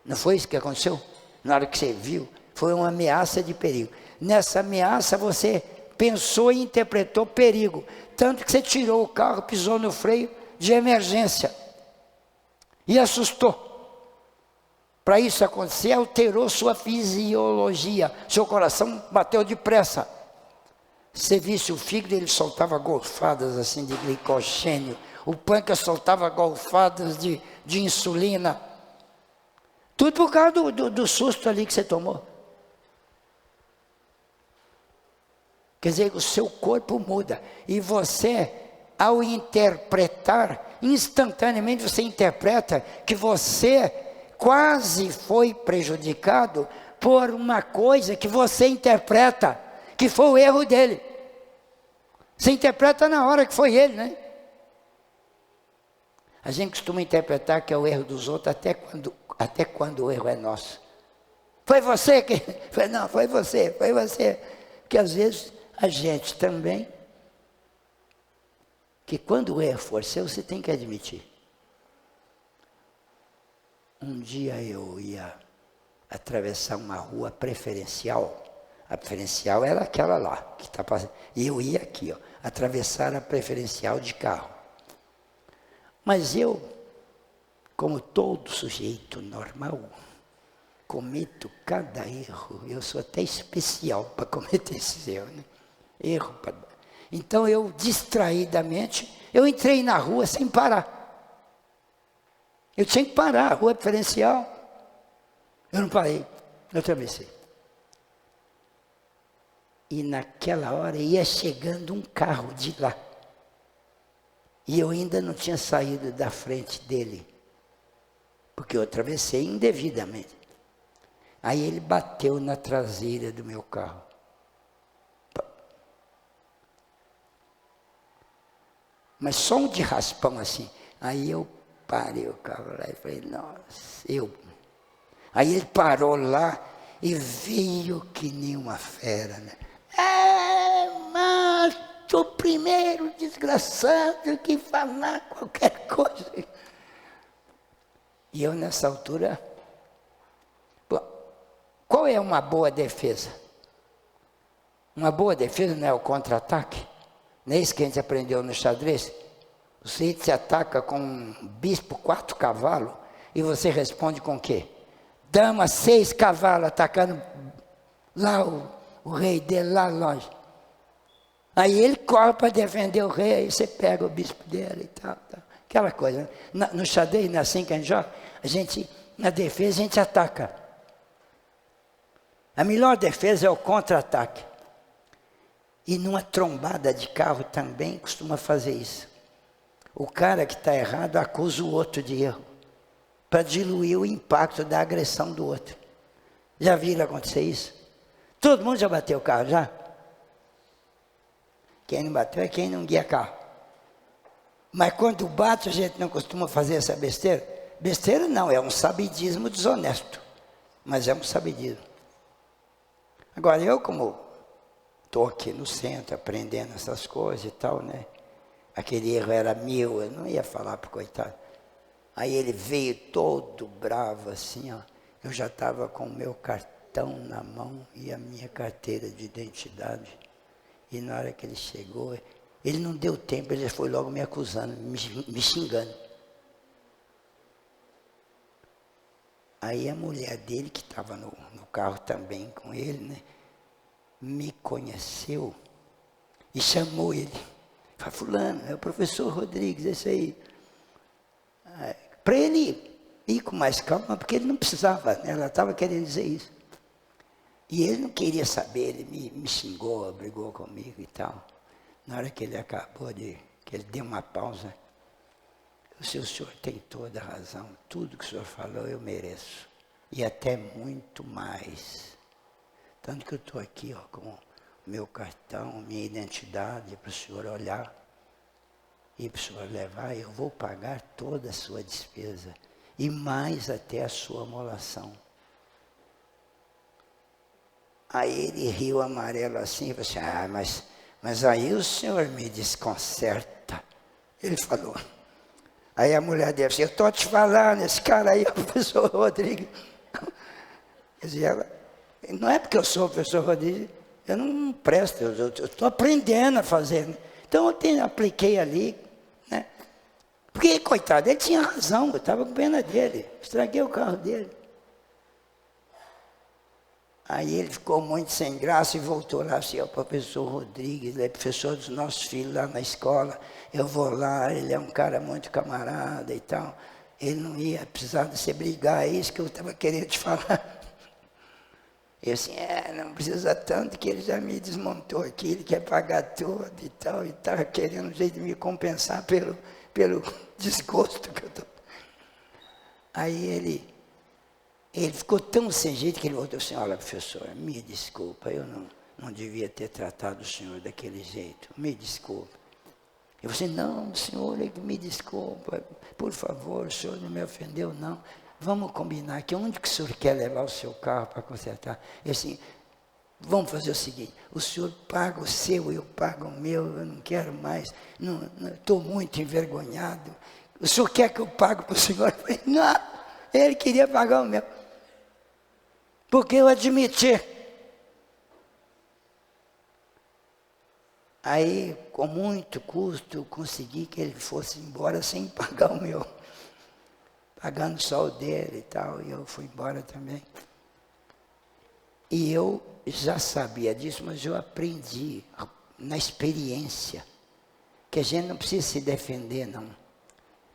Não foi isso que aconteceu? Na hora que você viu, foi uma ameaça de perigo. Nessa ameaça você pensou e interpretou perigo. Tanto que você tirou o carro, pisou no freio de emergência. E assustou. Para isso acontecer, alterou sua fisiologia. Seu coração bateu depressa. Você visse o fígado, ele soltava golfadas assim de glicogênio. O pâncreas soltava golfadas de insulina. Tudo por causa do susto ali que você tomou. Quer dizer, o seu corpo muda. E você, ao interpretar, instantaneamente você interpreta que você quase foi prejudicado por uma coisa que você interpreta, que foi o erro dele. Você interpreta na hora que foi ele, né? A gente costuma interpretar que é o erro dos outros até quando o erro é nosso. Foi você que... Não, foi você. Porque às vezes a gente também, que quando o erro for seu, você tem que admitir. Um dia eu ia atravessar uma rua preferencial. A preferencial era aquela lá, que está passando. E eu ia aqui, atravessar a preferencial de carro. Mas eu, como todo sujeito normal, cometo cada erro. Eu sou até especial para cometer esses erros, né? Então eu, distraidamente, eu entrei na rua sem parar. Eu tinha que parar, a rua preferencial. Eu não parei, eu atravessei. E naquela hora ia chegando um carro de lá. E eu ainda não tinha saído da frente dele. Porque eu atravessei indevidamente. Aí ele bateu na traseira do meu carro. Mas só um de raspão assim. Aí eu parei o carro lá e falei, nossa, Aí ele parou lá e veio que nem uma fera, né? Mas o primeiro desgraçado que falar qualquer coisa. E eu nessa altura, qual é uma boa defesa? Uma boa defesa não é o contra-ataque? Não é isso que a gente aprendeu no xadrez? O sujeito se ataca com um bispo 4 cavalos e você responde com o quê? Dama 6 cavalos atacando lá o rei dele lá longe. Aí ele corre para defender o rei, aí você pega o bispo dele e tal. Aquela coisa. No xadrez, não é assim que a gente joga? Na defesa, a gente ataca. A melhor defesa é o contra-ataque. E numa trombada de carro também costuma fazer isso. O cara que está errado acusa o outro de erro, para diluir o impacto da agressão do outro. Já viram acontecer isso? Todo mundo já bateu o carro, já? Quem não bateu é quem não guia carro. Mas quando bate, a gente não costuma fazer essa besteira? Besteira não, é um sabidismo desonesto. Mas é um sabidismo. Agora, eu como estou aqui no centro, aprendendo essas coisas e tal, né? Aquele erro era meu, eu não ia falar para o coitado. Aí ele veio todo bravo assim, ó. Eu já estava com o meu cartão na mão e a minha carteira de identidade. E na hora que ele chegou, ele não deu tempo, ele foi logo me acusando, me xingando. Aí a mulher dele, que estava no carro também com ele, né? Me conheceu e chamou ele. Falei, fulano, é o professor Rodrigues, esse aí. Para ele ir com mais calma, porque ele não precisava, né? Ela estava querendo dizer isso. E ele não queria saber, ele me xingou, brigou comigo e tal. Na hora que ele acabou que ele deu uma pausa, o senhor tem toda a razão, tudo que o senhor falou eu mereço. E até muito mais. Tanto que eu estou aqui, ó, com o meu cartão, minha identidade, para o senhor olhar. e para o senhor levar, eu vou pagar toda a sua despesa, e mais até a sua molação. Aí ele riu amarelo assim, e falou assim, mas aí o senhor me desconcerta. Ele falou. Aí a mulher dele disse, eu estou te falando, esse cara aí é o professor Rodrigues. Quer dizer, não é porque eu sou o professor Rodrigues, eu não presto, eu estou aprendendo a fazer. Então eu apliquei ali, né? Porque, coitado, ele tinha razão, eu estava com pena dele, estraguei o carro dele. Aí ele ficou muito sem graça e voltou lá, assim, o professor Rodrigues, ele é professor dos nossos filhos lá na escola, eu vou lá, ele é um cara muito camarada e tal, ele não ia precisar de você brigar, é isso que eu estava querendo te falar. Eu assim, não precisa tanto que ele já me desmontou aqui, ele quer pagar tudo e tal, e estava querendo um jeito de me compensar pelo desgosto que eu estou. Aí ele ficou tão sem jeito que ele voltou assim, olha professor, me desculpa, eu não devia ter tratado o senhor daquele jeito, me desculpa. Eu falei, não, senhor, me desculpa, por favor, o senhor não me ofendeu, não. Vamos combinar que onde que o senhor quer levar o seu carro para consertar? Eu assim, vamos fazer o seguinte, o senhor paga o seu, eu pago o meu, eu não quero mais, estou muito envergonhado. O senhor quer que eu pague para o senhor? Eu falei, não, ele queria pagar o meu. Porque eu admiti. Aí, com muito custo, eu consegui que ele fosse embora sem pagar o meu. Pagando só o dele e tal, e eu fui embora também. E eu já sabia disso, mas eu aprendi na experiência, que a gente não precisa se defender, não.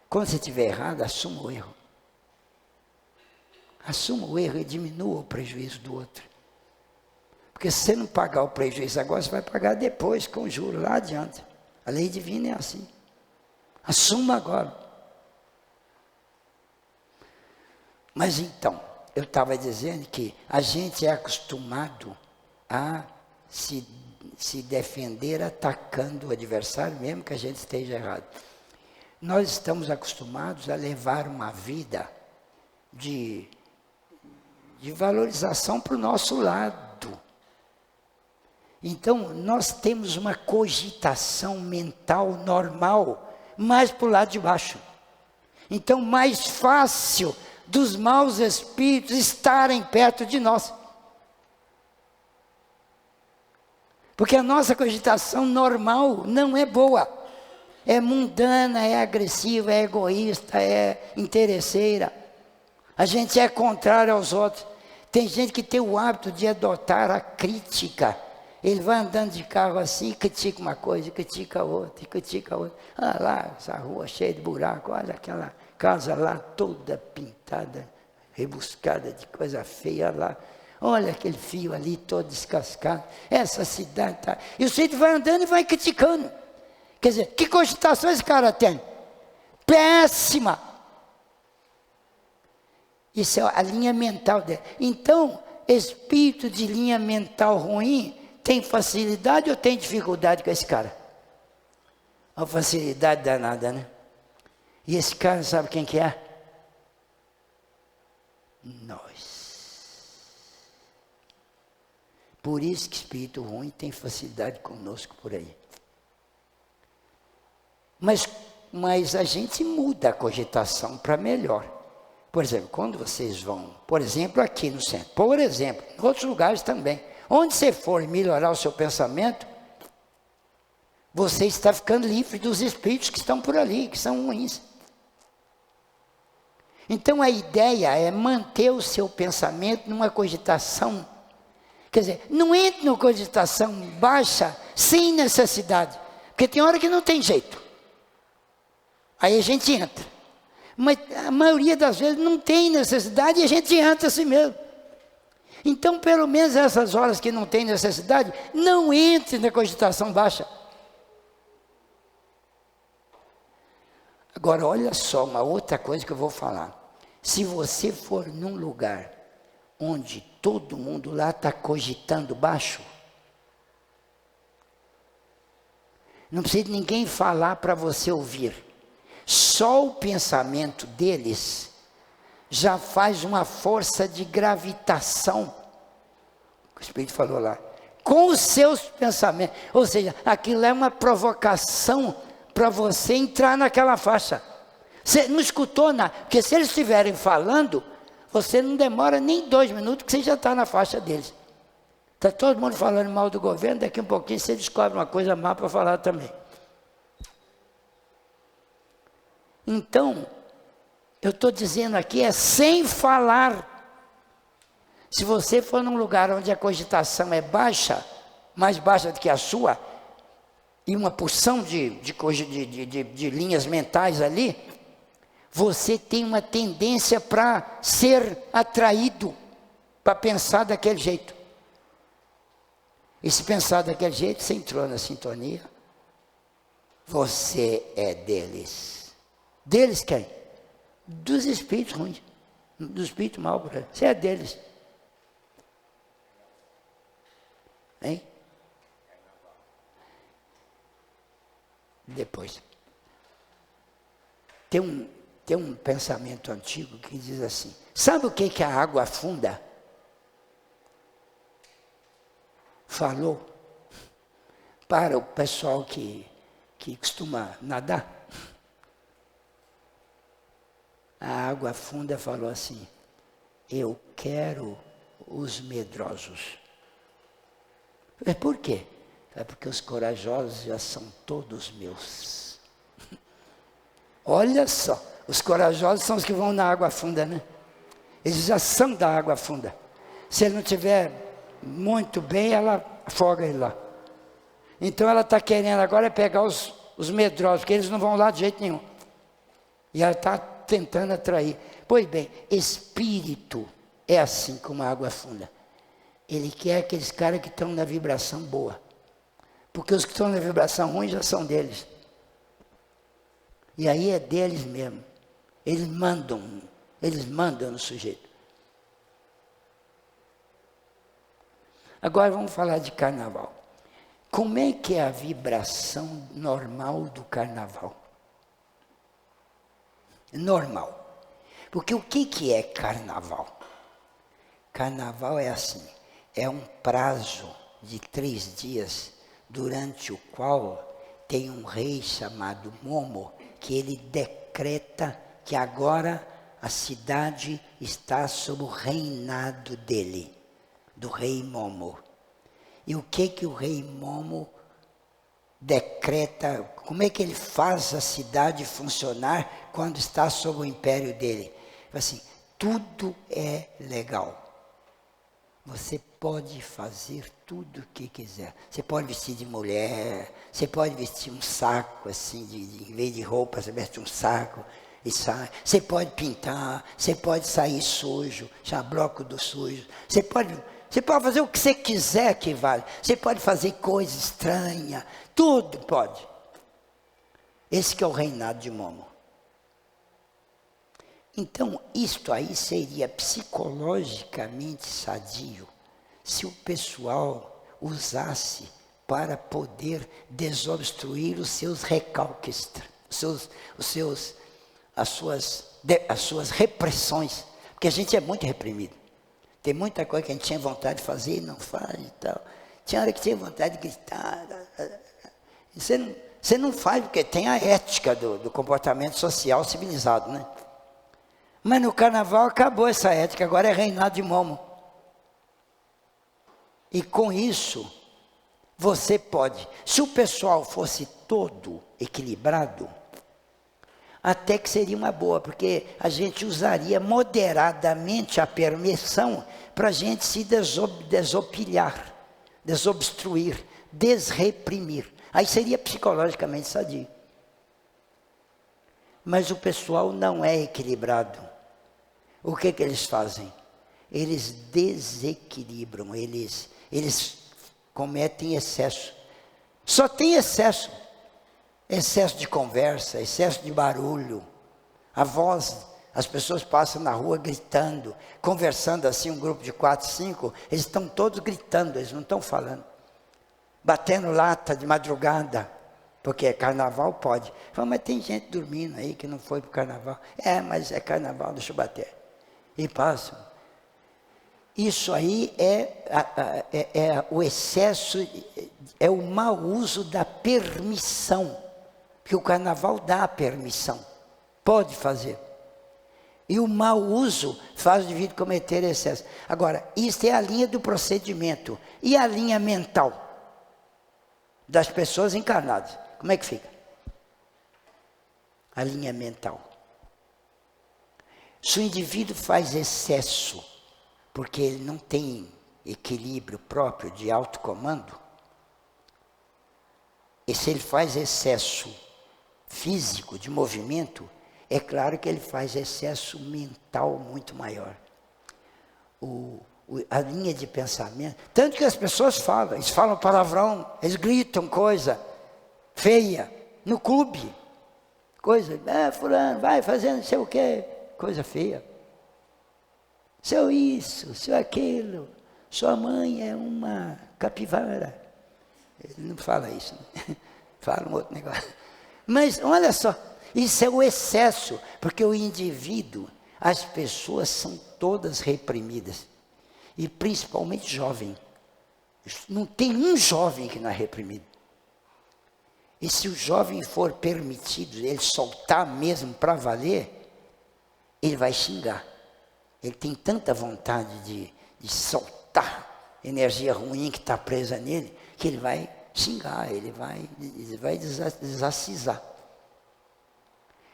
Quando você estiver errado, assuma o erro. Assuma o erro e diminua o prejuízo do outro. Porque se você não pagar o prejuízo agora, você vai pagar depois, com juros, lá adiante. A lei divina é assim. Assuma agora. Mas então, eu estava dizendo que a gente é acostumado a se defender atacando o adversário, mesmo que a gente esteja errado. Nós estamos acostumados a levar uma vida de valorização para o nosso lado. Então, nós temos uma cogitação mental normal, mais para o lado de baixo. Então, mais fácil dos maus espíritos estarem perto de nós. Porque a nossa cogitação normal não é boa. É mundana, é agressiva, é egoísta, é interesseira. A gente é contrário aos outros. Tem gente que tem o hábito de adotar a crítica. Ele vai andando de carro assim, critica uma coisa, critica outra, critica outra. Ah lá, essa rua cheia de buraco, olha aquela casa lá toda pintada, rebuscada de coisa feia lá. Olha aquele fio ali todo descascado. Essa cidade tá... E o sujeito vai andando e vai criticando. Quer dizer, que cogitação esse cara tem? Péssima! Isso é a linha mental dele. Então, espírito de linha mental ruim tem facilidade ou tem dificuldade com esse cara? Uma facilidade danada, né? E esse cara sabe quem que é? Nós. Por isso que espírito ruim tem facilidade conosco por aí. Mas a gente muda a cogitação para melhor. Por exemplo, quando vocês vão, por exemplo, aqui no centro, por exemplo, em outros lugares também, onde você for melhorar o seu pensamento, você está ficando livre dos espíritos que estão por ali, que são ruins. Então a ideia é manter o seu pensamento numa cogitação, quer dizer, não entre numa cogitação baixa sem necessidade, porque tem hora que não tem jeito. Aí a gente entra. Mas a maioria das vezes não tem necessidade e a gente entra assim mesmo. Então, pelo menos essas horas que não tem necessidade, não entre na cogitação baixa. Agora, olha só uma outra coisa que eu vou falar. Se você for num lugar onde todo mundo lá está cogitando baixo, Não precisa de ninguém falar para você ouvir. Só o pensamento deles já faz uma força de gravitação. O Espírito falou lá. Com os seus pensamentos. Ou seja, aquilo é uma provocação para você entrar naquela faixa. Você não escutou nada. Porque se eles estiverem falando, você não demora nem 2 minutos que você já está na faixa deles. Está todo mundo falando mal do governo, daqui um pouquinho você descobre uma coisa má para falar também. Então, eu estou dizendo aqui, é sem falar. Se você for num lugar onde a cogitação é baixa, mais baixa do que a sua, e uma porção de linhas mentais ali, você tem uma tendência para ser atraído, para pensar daquele jeito. E se pensar daquele jeito, você entrou na sintonia, você é deles. Deles quem? Dos espíritos ruins, dos espíritos maus. Você é deles. Hein? Depois. Tem um pensamento antigo que diz assim, sabe o que a água funda falou para o pessoal que costuma nadar? A água funda falou assim, eu quero os medrosos. Por quê? É porque os corajosos já são todos meus. Olha só, os corajosos são os que vão na água funda, né? Eles já são da água funda. Se ele não estiver muito bem, ela afoga ele lá. Então ela está querendo agora pegar os medrosos, porque eles não vão lá de jeito nenhum. E ela está tentando atrair. Pois bem, espírito é assim como a água funda. Ele quer aqueles caras que estão na vibração boa. Porque os que estão na vibração ruim já são deles. E aí é deles mesmo. Eles mandam no sujeito. Agora vamos falar de carnaval. Como é que é a vibração normal do carnaval? Normal. Porque o que é carnaval? Carnaval é assim, é um prazo de 3 dias, durante o qual tem um rei chamado Momo, que ele decreta que agora a cidade está sob o reinado dele, do rei Momo. E o que o rei Momo decreta, como é que ele faz a cidade funcionar quando está sob o império dele? Assim, tudo é legal. Você pode fazer tudo o que quiser. Você pode vestir de mulher, você pode vestir um saco assim, em vez de roupa, você veste um saco e sai. Você pode pintar, você pode sair sujo, chamar bloco do sujo. Você pode fazer o que você quiser que vale. Você pode fazer coisa estranha, tudo pode. Esse que é o reinado de Momo. Então, isto aí seria psicologicamente sadio se o pessoal usasse para poder desobstruir os seus recalques, as suas repressões. Porque a gente é muito reprimido. Tem muita coisa que a gente tinha vontade de fazer e não faz e tal. Tinha hora que tinha vontade de gritar. Você não faz porque tem a ética do comportamento social civilizado, né? Mas no carnaval acabou essa ética, agora é reinado de Momo. E com isso, você pode, se o pessoal fosse todo equilibrado, até que seria uma boa, porque a gente usaria moderadamente a permissão para a gente se desopilhar, desobstruir, desreprimir. Aí seria psicologicamente sadio. Mas o pessoal não é equilibrado. O que eles fazem? Eles desequilibram, eles cometem excesso. Só tem excesso. Excesso de conversa, excesso de barulho. A voz, as pessoas passam na rua gritando, conversando assim, um grupo de 4, 5, eles estão todos gritando, eles não estão falando. Batendo lata de madrugada. Porque carnaval pode. Fala, mas tem gente dormindo aí que não foi para o carnaval. Mas é carnaval, deixa eu bater. E passam. Isso aí é o excesso, é o mau uso da permissão. Porque o carnaval dá a permissão. Pode fazer. E o mau uso faz o indivíduo cometer excesso. Agora, isso é a linha do procedimento. E a linha mental das pessoas encarnadas? Como é que fica? A linha mental. Se o indivíduo faz excesso, porque ele não tem equilíbrio próprio de autocomando, e se ele faz excesso físico, de movimento, é claro que ele faz excesso mental muito maior. A linha de pensamento, tanto que as pessoas falam, eles falam palavrão, eles gritam coisa feia, no clube, coisa, fulano, vai fazendo não sei o quê, coisa feia. Seu isso, seu aquilo, sua mãe é uma capivara. Ele não fala isso, né? Fala um outro negócio. Mas olha só, isso é o excesso, porque o indivíduo, as pessoas são todas reprimidas, e principalmente jovem. Não tem um jovem que não é reprimido. E se o jovem for permitido, ele soltar mesmo para valer, ele vai xingar. Ele tem tanta vontade de soltar energia ruim que está presa nele, que ele vai xingar, ele vai desacisar.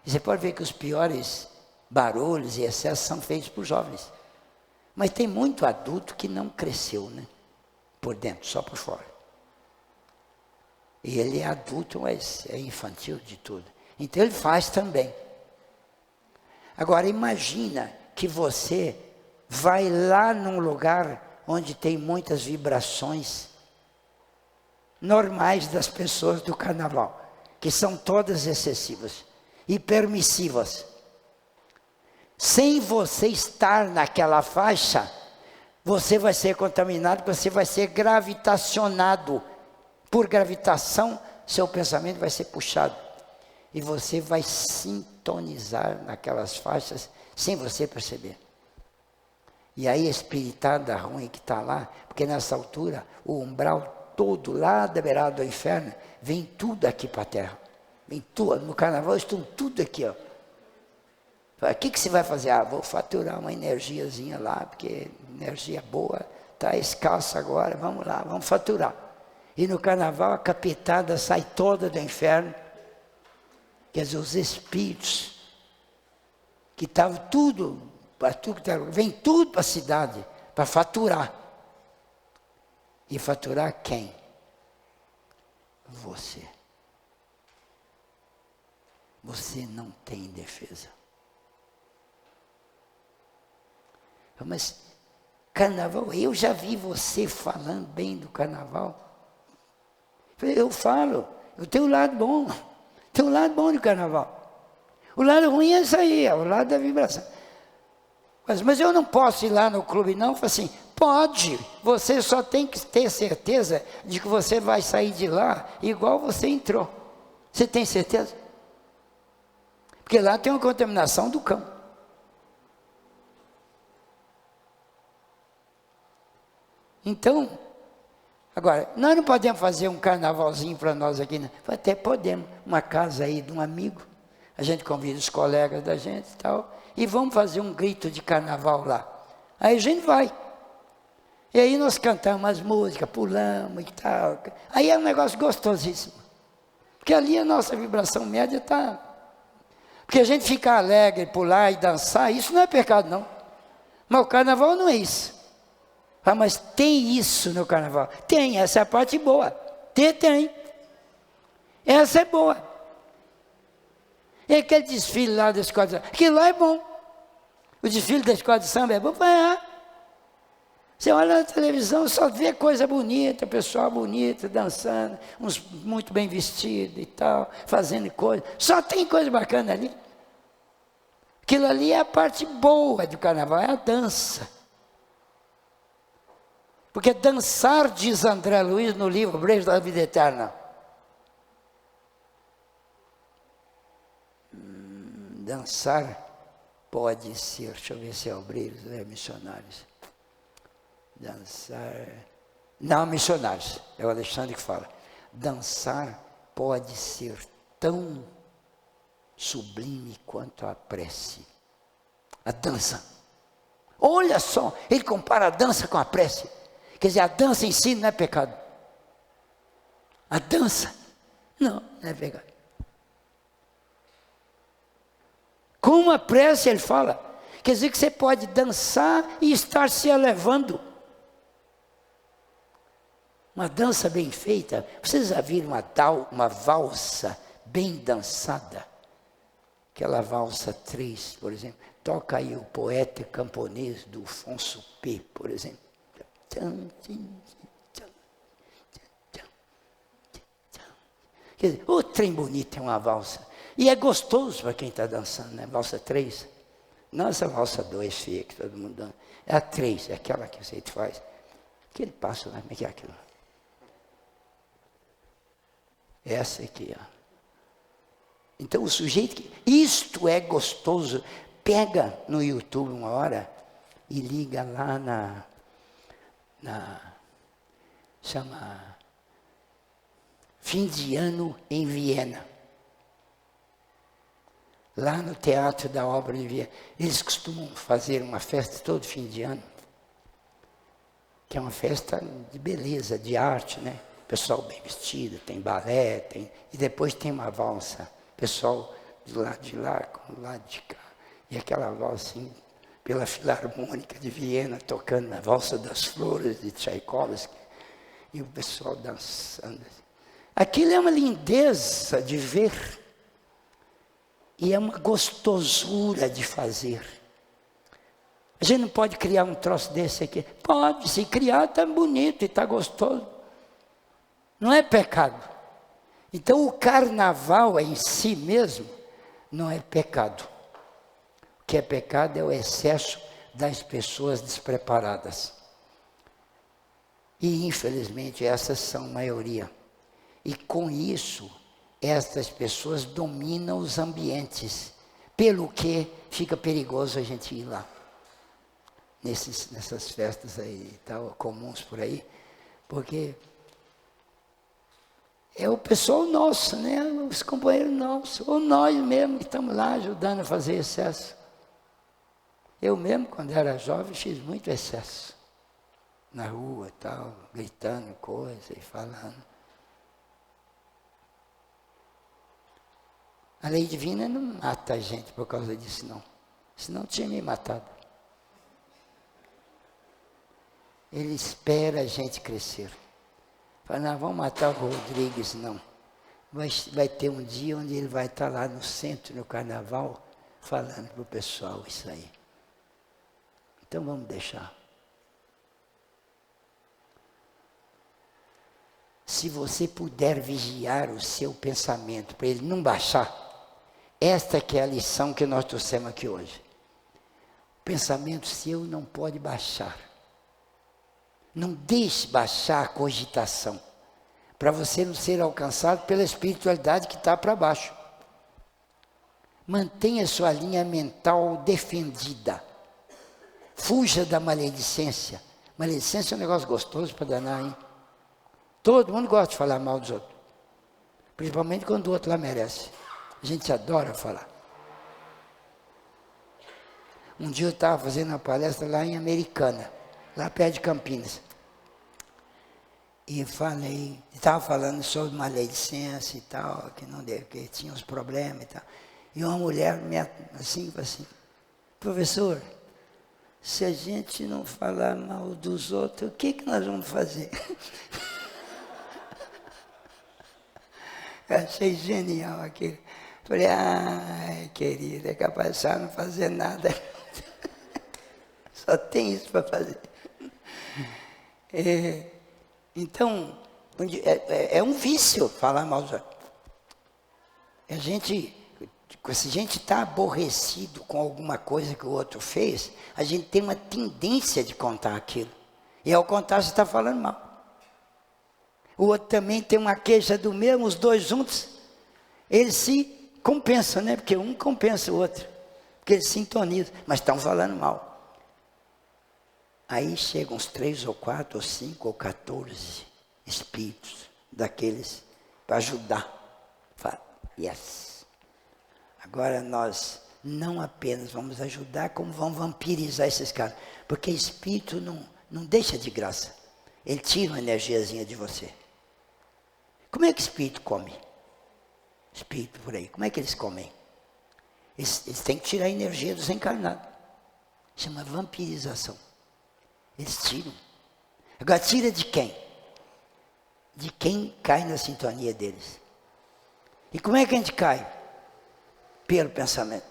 E você pode ver que os piores barulhos e excessos são feitos por jovens. Mas tem muito adulto que não cresceu, né? Por dentro, só por fora. E ele é adulto, mas é infantil de tudo. Então ele faz também. Agora imagina que você vai lá num lugar onde tem muitas vibrações normais das pessoas do carnaval, que são todas excessivas e permissivas. Sem você estar naquela faixa, você vai ser contaminado, você vai ser gravitacionado. Por gravitação, seu pensamento vai ser puxado. E você vai sintonizar naquelas faixas, sem você perceber. E aí a espiritada ruim que está lá, porque nessa altura, o umbral todo, lá da beirada do inferno, vem tudo aqui para a terra. Vem tudo, no carnaval estão tudo aqui, ó. O que você vai fazer? Vou faturar uma energiazinha lá, porque energia boa, está escassa agora, vamos lá, vamos faturar. E no carnaval a capetada sai toda do inferno. Quer dizer, os espíritos, que estavam tudo, vem tudo para a cidade, para faturar. E faturar quem? Você. Você não tem defesa. Mas carnaval, eu já vi você falando bem do carnaval. Eu falo, eu tenho um lado bom. Tem um lado bom do carnaval. O lado ruim é isso aí, é o lado da vibração. Mas eu não posso ir lá no clube não. Eu falo assim, pode, você só tem que ter certeza de que você vai sair de lá igual você entrou. Você tem certeza? Porque lá tem uma contaminação do cão. Então, agora, nós não podemos fazer um carnavalzinho para nós aqui, né? Até podemos, uma casa aí de um amigo, a gente convida os colegas da gente e tal, e vamos fazer um grito de carnaval lá. Aí a gente vai. E aí nós cantamos as músicas, pulamos e tal. Aí é um negócio gostosíssimo. Porque ali a nossa vibração média está... Porque a gente ficar alegre, pular e dançar, isso não é pecado não. Mas o carnaval não é isso. Mas tem isso no carnaval? Tem, essa é a parte boa. Tem. Essa é boa. E aquele desfile lá da escola de samba, aquilo lá é bom. O desfile da escola de samba é bom. Você olha na televisão, só vê coisa bonita, pessoal bonito, dançando, uns muito bem vestidos e tal, fazendo coisa. Só tem coisa bacana ali. Aquilo ali é a parte boa do carnaval, é a dança. Porque dançar, diz André Luiz no livro Brejo da Vida Eterna, dançar pode ser, deixa eu ver se é obreiros ou é missionários. Dançar, não, missionários, é o Alexandre que fala. Dançar pode ser tão sublime quanto a prece. A dança. Olha só, ele compara a dança com a prece. Quer dizer, a dança em si não é pecado. A dança, não é pecado. Com a prece, ele fala, quer dizer que você pode dançar e estar se elevando. Uma dança bem feita, vocês já viram uma valsa bem dançada? Aquela valsa 3, por exemplo, toca aí o poeta camponês do Afonso P, por exemplo. Quer dizer, o trem bonito é uma valsa. E é gostoso para quem está dançando, né? Valsa 3. Não essa valsa 2 feia que todo mundo dança. É a 3, é aquela que você faz. Aquele passo lá, como é que é aquilo? Essa aqui, ó. Então o sujeito que... Isto é gostoso. Pega no YouTube uma hora e liga lá chama Fim de Ano em Viena. Lá no Teatro da Ópera de Viena. Eles costumam fazer uma festa todo fim de ano, que é uma festa de beleza, de arte, né? Pessoal bem vestido, tem balé, e depois tem uma valsa. Pessoal do lado de lá com o lado de cá. E aquela valsa assim, pela Filarmônica de Viena, tocando a Valsa das Flores de Tchaikovsky. E o pessoal dançando. Aquilo é uma lindeza de ver. E é uma gostosura de fazer. A gente não pode criar um troço desse aqui. Pode, se criar está bonito e está gostoso. Não é pecado. Então o carnaval em si mesmo não é pecado. O que é pecado é o excesso das pessoas despreparadas. E infelizmente essas são a maioria. E com isso, estas pessoas dominam os ambientes. Pelo que fica perigoso a gente ir lá. Nessas festas aí, tal, comuns por aí. Porque é o pessoal nosso, né? Os companheiros nossos, ou nós mesmo que estamos lá ajudando a fazer excesso. Eu mesmo, quando era jovem, fiz muito excesso. Na rua e tal, gritando coisa e falando. A lei divina não mata a gente por causa disso, não. Senão tinha me matado. Ele espera a gente crescer. Fala, não, vamos matar o Rodrigues, não. Vai ter um dia onde ele vai estar lá no centro, no carnaval, falando para o pessoal isso aí. Então vamos deixar. Se você puder vigiar o seu pensamento, para ele não baixar, esta que é a lição que nós trouxemos aqui hoje. O pensamento seu não pode baixar. Não deixe baixar a cogitação, para você não ser alcançado pela espiritualidade que está para baixo. Mantenha sua linha mental defendida. Fuja da maledicência. Maledicência é um negócio gostoso para danar, hein? Todo mundo gosta de falar mal dos outros. Principalmente quando o outro lá merece. A gente adora falar. Um dia eu estava fazendo uma palestra lá em Americana, lá perto de Campinas. E estava falando sobre maledicência e tal, que tinha uns problemas e tal. E uma mulher assim, professor, se a gente não falar mal dos outros, o que nós vamos fazer? Eu achei genial aquilo. Falei, ai, querida, é capaz de você não fazer nada. Só tem isso para fazer. Então, é um vício falar mal dos outros. Se a gente está aborrecido com alguma coisa que o outro fez, a gente tem uma tendência de contar aquilo. E ao contar, você está falando mal. O outro também tem uma queixa do mesmo, os dois juntos, eles se compensam, né? Porque um compensa o outro. porque eles sintonizam, mas estão falando mal. Aí chegam uns 3 ou 4 ou 5 ou 14 espíritos daqueles para ajudar. Fala, yes. Agora nós não apenas vamos ajudar, como vamos vampirizar esses caras. Porque espírito não deixa de graça. Ele tira uma energiazinha de você. Como é que espírito come? Espírito por aí, como é que eles comem? Eles têm que tirar a energia dos encarnados. Chama vampirização. Eles tiram. Agora tira de quem? De quem cai na sintonia deles. E como é que a gente cai? Pelo pensamento.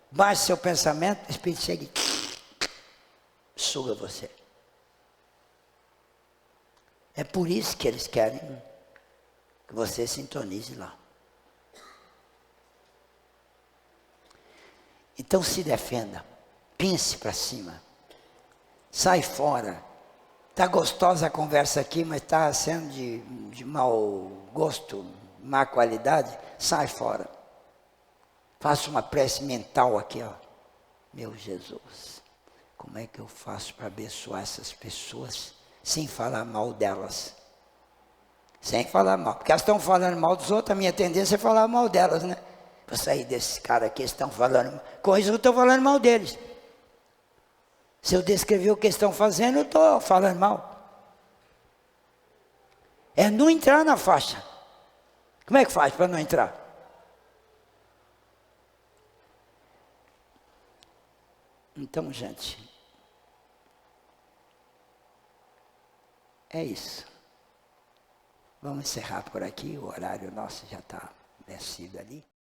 Baixa seu pensamento, o espírito chega e suga você. É por isso que eles querem que você sintonize lá. Então se defenda, pense para cima, sai fora. Está gostosa a conversa aqui, mas está sendo de mau gosto, má qualidade, sai fora. Faça uma prece mental aqui, ó. Meu Jesus, como é que eu faço para abençoar essas pessoas sem falar mal delas? Sem falar mal, porque elas estão falando mal dos outros, a minha tendência é falar mal delas, né? Para sair desses caras aqui, eles estão falando mal. Com isso eu estou falando mal deles. Se eu descrever o que eles estão fazendo, eu estou falando mal. É não entrar na faixa. Como é que faz para não entrar? Então, gente, é isso. Vamos encerrar por aqui, o horário nosso já está vencido ali.